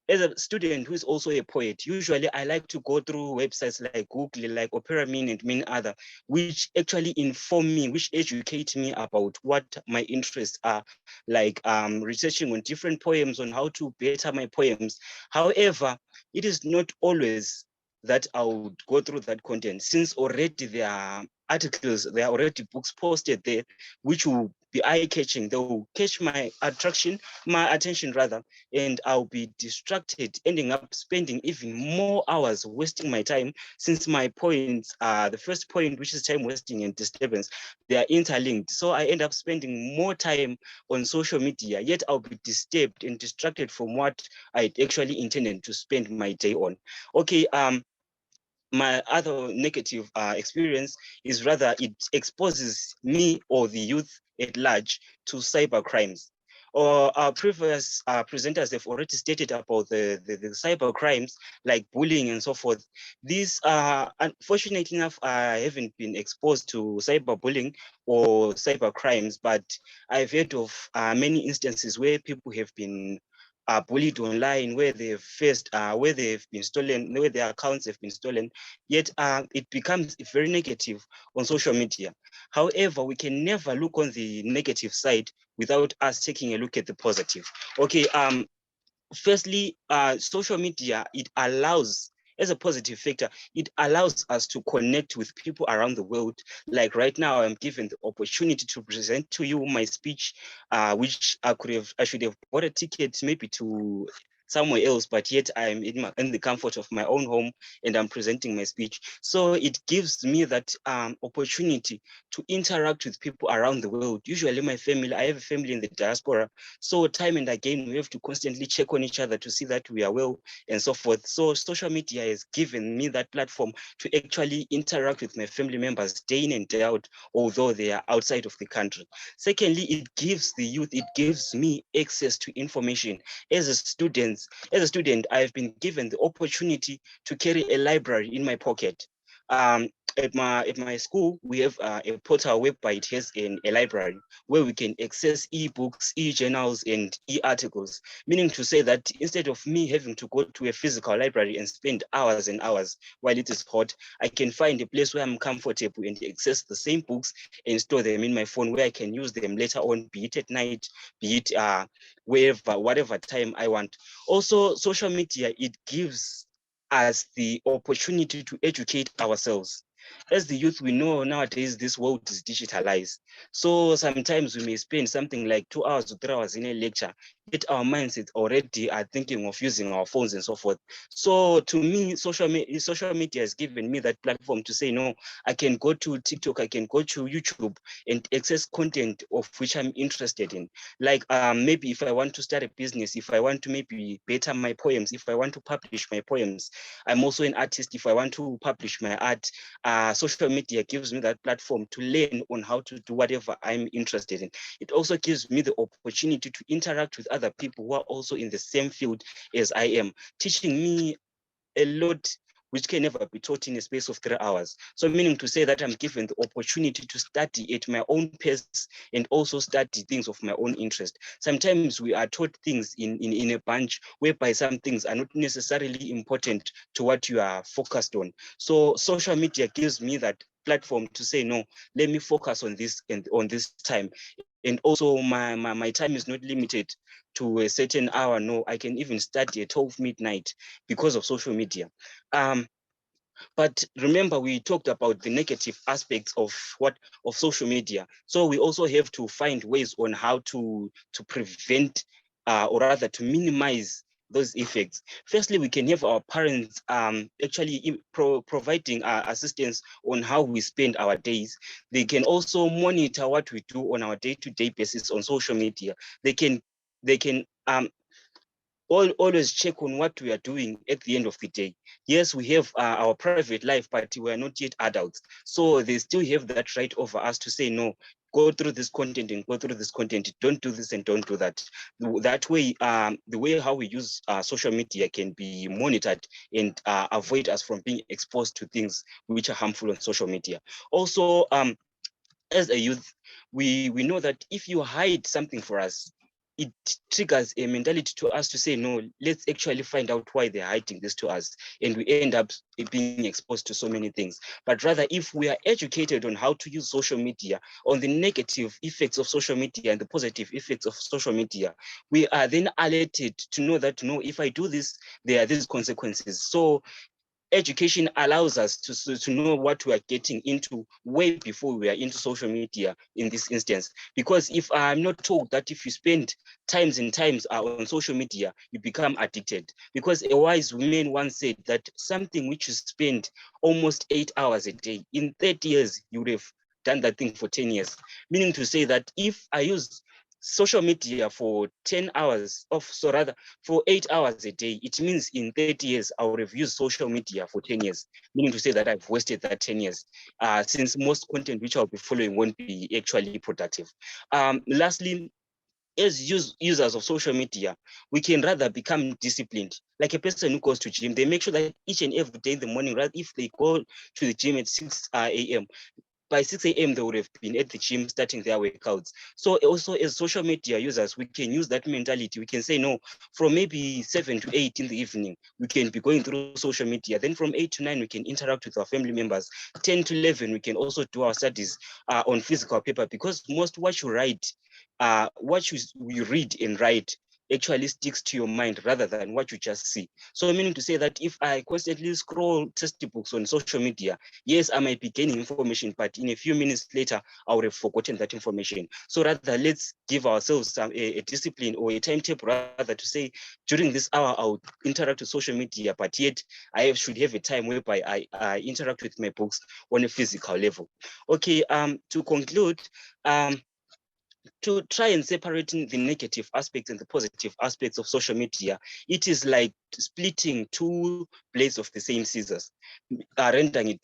As a student who is also a poet, usually I like to go through websites like Google, like Opera Mini and many other, which actually inform me, which educate me about what my interests are, like researching on different poems, on how to better my poems. However, it is not always that I would go through that content, since already there are articles, there are already books posted there, which will be eye-catching. They will catch my attention rather, and I'll be distracted, ending up spending even more hours wasting my time, since my points, the first point, which is time wasting and disturbance, they are interlinked. So I end up spending more time on social media, yet I'll be disturbed and distracted from what I actually intended to spend my day on. Okay, my other negative experience is rather it exposes me or the youth at large to cyber crimes. or our previous presenters have already stated about the cyber crimes like bullying and so forth. These unfortunately enough, I haven't been exposed to cyberbullying or cyber crimes, but I've heard of many instances where people have been bullied online, where they've faced, where they've been stolen, where their accounts have been stolen. Yet it becomes very negative on social media. However, we can never look on the negative side without us taking a look at the positive. Okay, firstly, social media, it allows, as a positive factor, it allows us to connect with people around the world. Like right now, I'm given the opportunity to present to you my speech, which I should have bought a ticket maybe to somewhere else, but yet I'm in the comfort of my own home and I'm presenting my speech. So it gives me that opportunity to interact with people around the world. Usually my family, I have a family in the diaspora, so time and again, we have to constantly check on each other to see that we are well and so forth. So social media has given me that platform to actually interact with my family members day in and day out, although they are outside of the country. Secondly, it gives the youth, it gives me access to information. As a student, I've been given the opportunity to carry a library in my pocket. Um, at my school, we have a portal whereby it has a library where we can access e-books, e-journals, and e-articles, meaning to say that instead of me having to go to a physical library and spend hours and hours while it is hot, I can find a place where I'm comfortable and access the same books and store them in my phone where I can use them later on, be it at night, be it wherever, whatever time I want. Also, social media, it gives us the opportunity to educate ourselves. As the youth, we know nowadays this world is digitalized. So sometimes we may spend something like 2 hours or 3 hours in a lecture, yet our minds already are thinking of using our phones and so forth. So to me, social media has given me that platform to say, no, I can go to TikTok, I can go to YouTube and access content of which I'm interested in. Like maybe if I want to start a business, if I want to maybe better my poems, if I want to publish my poems, I'm also an artist. If I want to publish my art, social media gives me that platform to learn on how to do whatever I'm interested in. It also gives me the opportunity to interact with other people who are also in the same field as I am, teaching me a lot which can never be taught in a space of 3 hours. So meaning to say that I'm given the opportunity to study at my own pace and also study things of my own interest. Sometimes we are taught things in a bunch whereby some things are not necessarily important to what you are focused on. So social media gives me that platform to say, no, let me focus on this and on this time. And also my time is not limited to a certain hour. No, I can even study at 12 midnight because of social media. But remember, we talked about the negative aspects of social media. So we also have to find ways on how to prevent or rather to minimize those effects. Firstly, we can have our parents actually providing assistance on how we spend our days. They can also monitor what we do on our day-to-day basis on social media. They can always check on what we are doing at the end of the day. Yes, we have our private life, but we are not yet adults. So they still have that right over us to say, no, go through this content and go through this content. Don't do this and don't do that. That way, the way how we use social media can be monitored and avoid us from being exposed to things which are harmful on social media. Also, as a youth, we know that if you hide something for us, it triggers a mentality to us to say, no, let's actually find out why they're hiding this to us. And we end up being exposed to so many things. But rather, if we are educated on how to use social media, on the negative effects of social media and the positive effects of social media, we are then alerted to know that, no, if I do this, there are these consequences. So education allows us to know what we are getting into way before we are into social media in this instance. Because if I'm not told that if you spend times and times on social media, you become addicted. Because a wise woman once said that something which you spend almost 8 hours a day, in 30 years, you would have done that thing for 10 years. Meaning to say that if I use social media for 10 hours of, so rather for 8 hours a day, it means in 30 years, I would have used social media for 10 years, meaning to say that I've wasted that 10 years, since most content which I'll be following won't be actually productive. Lastly, as users of social media, we can rather become disciplined. Like a person who goes to gym, they make sure that each and every day in the morning, right, if they go to the gym at 6 a.m., by 6 a.m. they would have been at the gym starting their workouts. So also as social media users, we can use that mentality. We can say, no, from maybe 7 to 8 in the evening, we can be going through social media. Then from 8 to 9, we can interact with our family members. 10 to 11, we can also do our studies on physical paper, because most what you write, what you read and write actually sticks to your mind rather than what you just see. So meaning to say that if I constantly scroll textbooks on social media, yes, I might be gaining information, but in a few minutes later, I would have forgotten that information. So rather, let's give ourselves a discipline or a timetable, rather, to say, during this hour, I'll interact with social media, but yet should have a time whereby I interact with my books on a physical level. Okay, to conclude, to try and separating the negative aspects and the positive aspects of social media, it is like splitting two blades of the same scissors, rendering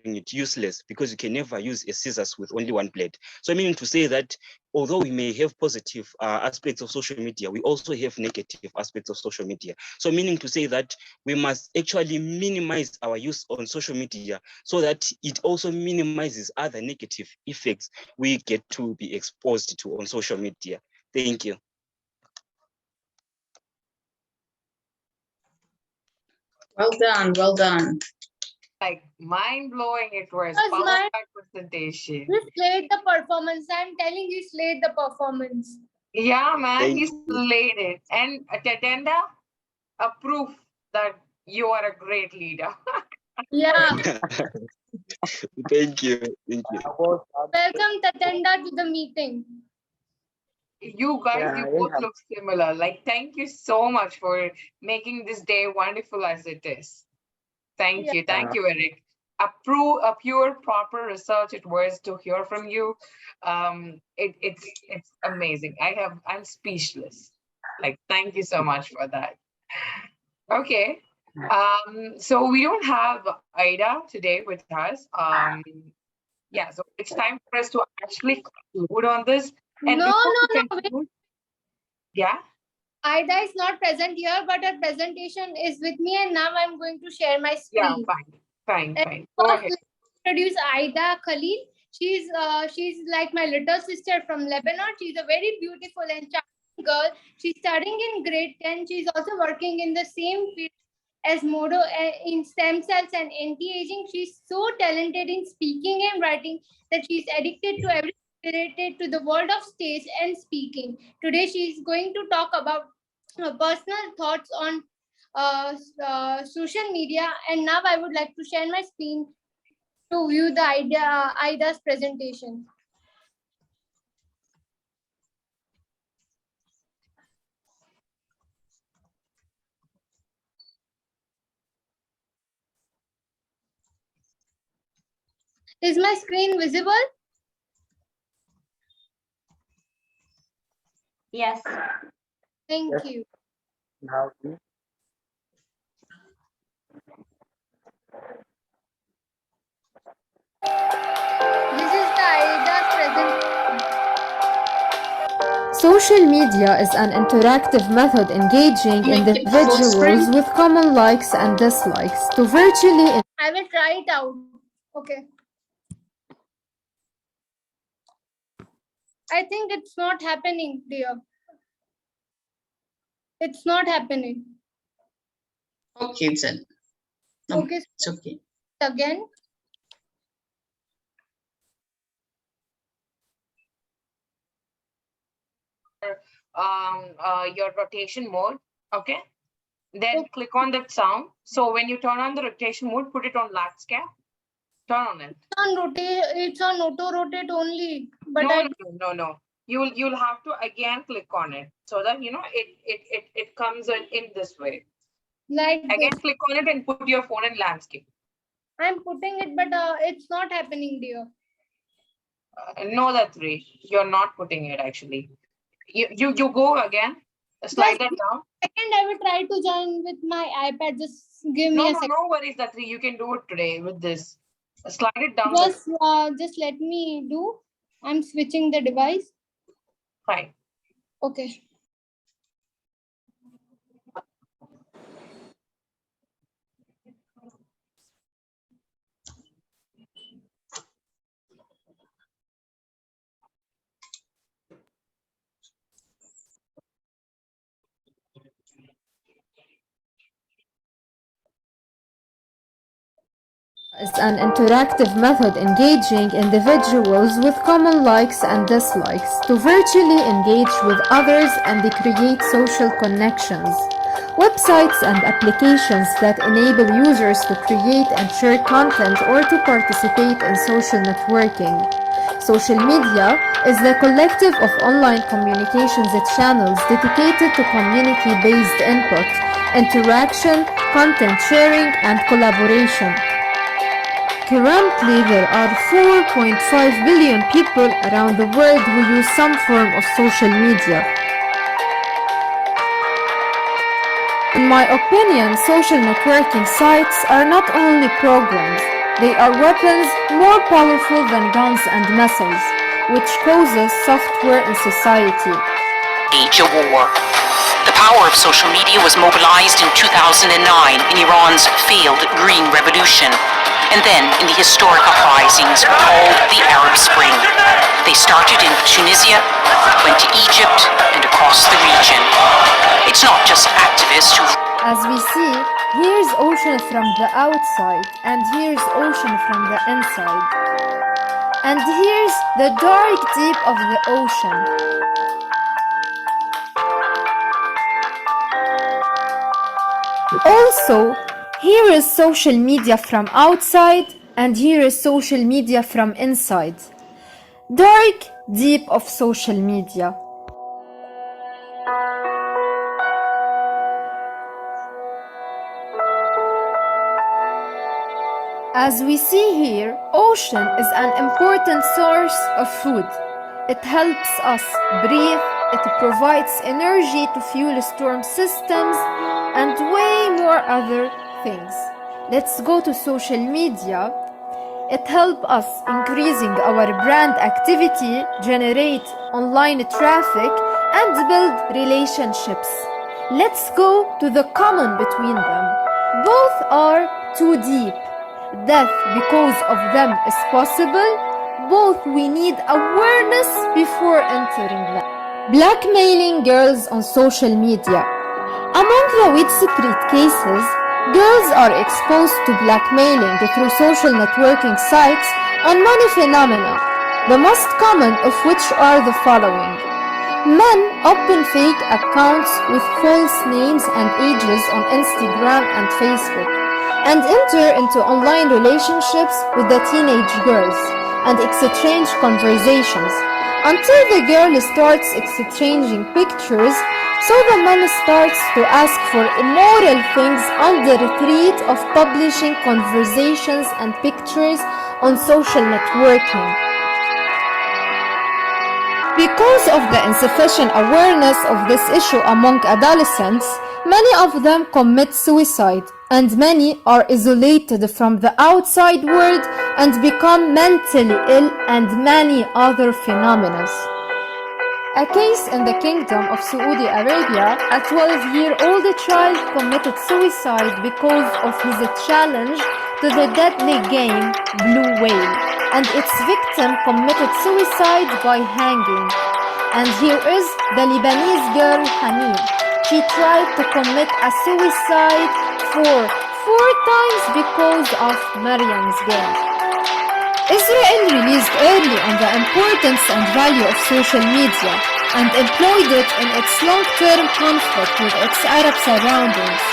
it useless, because you can never use a scissors with only one blade. So meaning to say that although we may have positive aspects of social media, we also have negative aspects of social media. So meaning to say that we must actually minimize our use on social media so that it also minimizes other negative effects we get to be exposed to on social media. Thank you. Well done, well done. Like mind-blowing it was. Because Power my pack presentation. you slayed the performance. I'm telling you, slayed the performance. Yeah, man, Thank you you. slayed it. And Tatenda, a proof that you are a great leader. Yeah. Thank you. Thank you. Welcome, Tatenda, to the meeting. You guys, you both look similar. Like, thank you so much for making this day wonderful as it is. Thank you. Thank you, Eric. A pure, proper research it was to hear from you. It's amazing. I'm speechless. Like, thank you so much for that. Okay. So we don't have Ida today with us. Yeah, so it's time for us to actually conclude on this. And No. conclude, yeah. Ida is not present here, but her presentation is with me, and now I'm going to share my Yeah, screen. fine. And Go first, ahead. let's introduce Ida Khalil. She's like my little sister from Lebanon. She's a very beautiful and charming girl. She's studying in grade 10. She's also working in the same field as Modo in stem cells and anti-aging. She's so talented in speaking and writing that she's addicted to everything related to the world of stage and speaking. Today, she's going to talk about personal thoughts on social media. And now I would like to share my screen to view the Ida's presentation. Is my screen visible? Yes. Thank you. Now, This is the Ida's presentation. Social media is an interactive method engaging individuals with common likes and dislikes to virtually. I will try it out. Okay. I think it's not happening, dear. It's not happening. Okay, it's no, Okay. it's okay. Again. Your rotation mode. Okay. Then click on that sound. So when you turn on the rotation mode, put it on landscape. Turn on it. It's on auto rotate only. But No. You'll have to again click on it so that it comes in this way. Like again, this. click on it and put your phone in landscape. I'm putting it, but it's not happening, dear. No, that's right. You're not putting it actually. You go again. Slide that down. Second, I will try to join with my iPad. Just give me a second. No worries, Datri. You can do it today with this. Slide it down. Just let me do. I'm switching the device. Fine. Okay. Is an interactive method engaging individuals with common likes and dislikes to virtually engage with others and create social connections. Websites and applications that enable users to create and share content or to participate in social networking. Social media is the collective of online communications channels dedicated to community-based input, interaction, content sharing, and collaboration. Currently, there are 4.5 billion people around the world who use some form of social media. In my opinion, social networking sites are not only programs, they are weapons more powerful than guns and missiles, which causes software in society. Age of war. The power of social media was mobilized in 2009 in Iran's failed Green Revolution, and then in the historic uprisings called the Arab Spring. They started in Tunisia, went to Egypt, and across the region. It's not just activists who... As we see, here's ocean from the outside, and here's ocean from the inside. And here's the dark deep of the ocean. Also, here is social media from outside, and here is social media from inside. Dark deep of social media. As we see here, ocean is an important source of food. It helps us breathe, it provides energy to fuel storm systems, and way more other things. Let's go to social media. It helps us increasing our brand activity, generate online traffic, and build relationships. Let's go to the common between them. Both are too deep. Death because of them is possible. Both we need awareness before entering them. Blackmailing girls on social media. Among the widespread cases, girls are exposed to blackmailing through social networking sites on many phenomena, the most common of which are the following. Men open fake accounts with false names and ages on Instagram and Facebook, and enter into online relationships with the teenage girls and exchange conversations until the girl starts exchanging pictures, so the man starts to ask for immoral things under threat of publishing conversations and pictures on social networking. Because of the insufficient awareness of this issue among adolescents, many of them commit suicide, and many are isolated from the outside world and become mentally ill, and many other phenomena. A case in the Kingdom of Saudi Arabia, a 12-year-old child committed suicide because of his challenge to the deadly game Blue Whale, and its victim committed suicide by hanging. And here is the Lebanese girl Hamid. She tried to commit a suicide for 4 times because of Maryam's game. Israel released early on the importance and value of social media and employed it in its long-term conflict with its Arab surroundings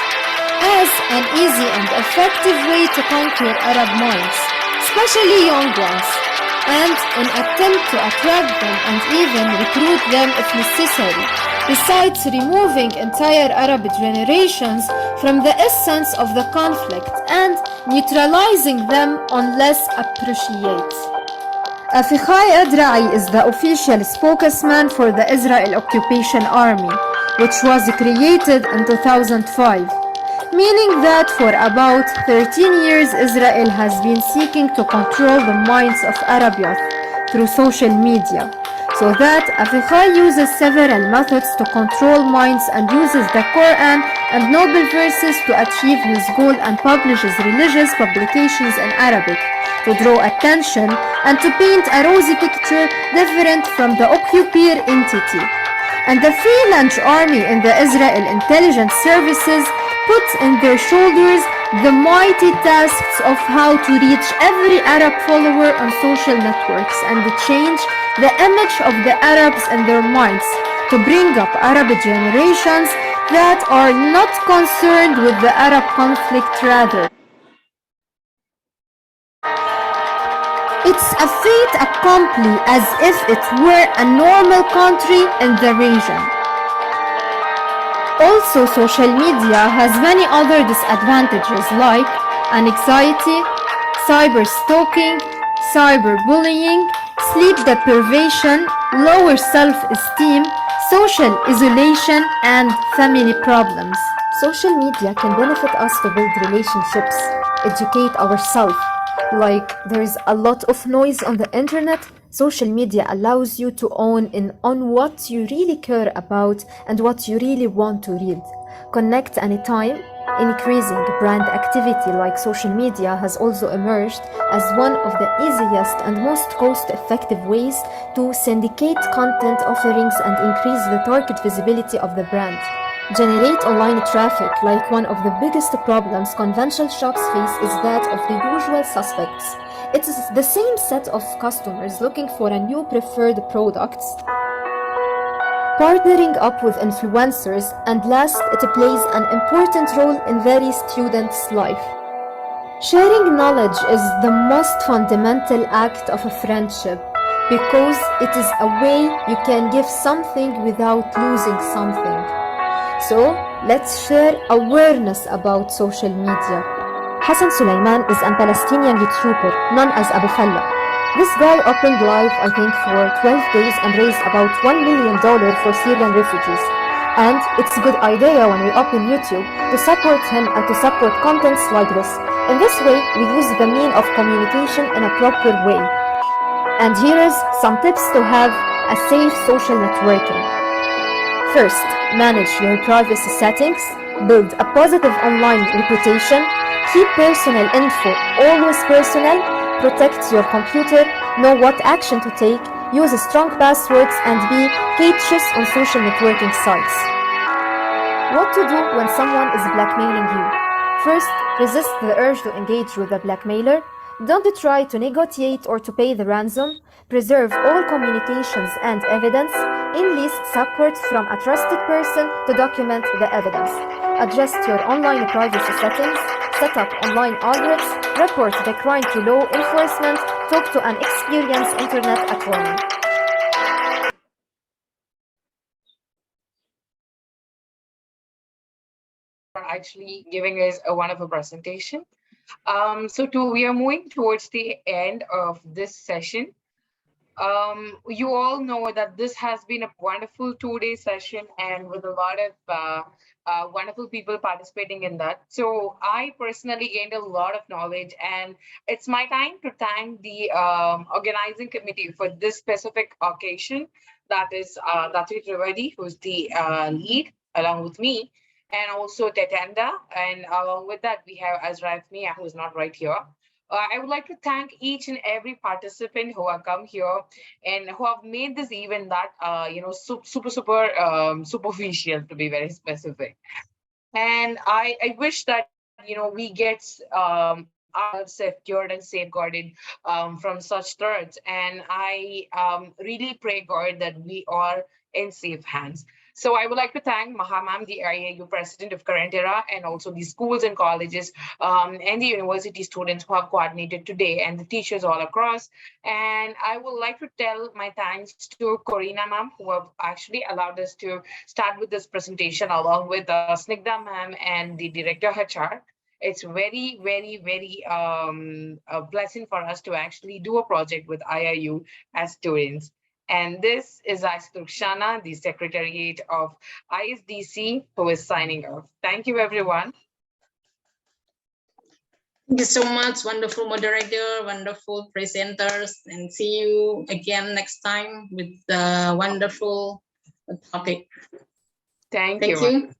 as an easy and effective way to conquer Arab minds, especially young ones, and an attempt to attract them and even recruit them if necessary, besides removing entire Arab generations from the essence of the conflict and neutralizing them unless appreciated. Afichai Edra'i is the official spokesman for the Israel Occupation Army, which was created in 2005, meaning that for about 13 years Israel has been seeking to control the minds of Arab youth through social media. So that Afikhai uses several methods to control minds and uses the Quran and noble verses to achieve his goal and publishes religious publications in Arabic to draw attention and to paint a rosy picture different from the occupier entity. And the Free Lunch Army in the Israel Intelligence Services put in their shoulders the mighty tasks of how to reach every Arab follower on social networks and change the image of the Arabs in their minds to bring up Arab generations that are not concerned with the Arab conflict rather. It's a fait accompli as if it were a normal country in the region. Also, social media has many other disadvantages like anxiety, cyber stalking, cyberbullying, sleep deprivation, lower self-esteem, social isolation, and family problems. Social media can benefit us to build relationships, educate ourselves. Like there is a lot of noise on the internet, social media allows you to own in on what you really care about and what you really want to read. Connect anytime. Increasing brand activity like social media has also emerged as one of the easiest and most cost-effective ways to syndicate content offerings and increase the target visibility of the brand. Generate online traffic, like one of the biggest problems conventional shops face is that of the usual suspects. It is the same set of customers looking for a new preferred products, partnering up with influencers, and last, it plays an important role in very students' life. Sharing knowledge is the most fundamental act of a friendship because it is a way you can give something without losing something. So, let's share awareness about social media. Hassan Sulaiman is a Palestinian YouTuber known as Abu Falla. This guy opened live, I think, for 12 days and raised about $1 million for Syrian refugees. And it's a good idea when we open YouTube to support him and to support contents like this. In this way, we use the mean of communication in a proper way. And here is some tips to have a safe social networking. First, manage your privacy settings, build a positive online reputation, keep personal info always personal, protect your computer, know what action to take, use strong passwords, and be cautious on social networking sites. What to do when someone is blackmailing you? First, resist the urge to engage with the blackmailer. Don't try to negotiate or to pay the ransom. Preserve all communications and evidence. Enlist support from a trusted person to document the evidence. Adjust your online privacy settings. Set up online alerts. Report the crime to law enforcement. Talk to an experienced internet attorney. For actually giving us a wonderful presentation. We are moving towards the end of this session. You all know that this has been a wonderful 2-day session and with a lot of wonderful people participating in that. So I personally gained a lot of knowledge, and it's my time to thank the organizing committee for this specific occasion. That is Datri Trivedi, who's the lead along with me, and also Tetenda. And along with that, we have Azra Mia, who's not right here. I would like to thank each and every participant who have come here and who have made this event that super superficial, to be very specific. And I wish that we get ourselves secured and safeguarded from such threats. And I really pray God that we are in safe hands. So I would like to thank Maha ma'am, the IAU president of Current Era, and also the schools and colleges and the university students who have coordinated today, and the teachers all across. And I would like to tell my thanks to Corina ma'am, who have actually allowed us to start with this presentation along with Snigdha ma'am and the director HR. It's very, very, very a blessing for us to actually do a project with IIU as students. And this is Rukhsana, the Secretariat of ISDC, who is signing off. Thank you, everyone. Thank you so much, wonderful moderator, wonderful presenters, and see you again next time with the wonderful topic. Thank you.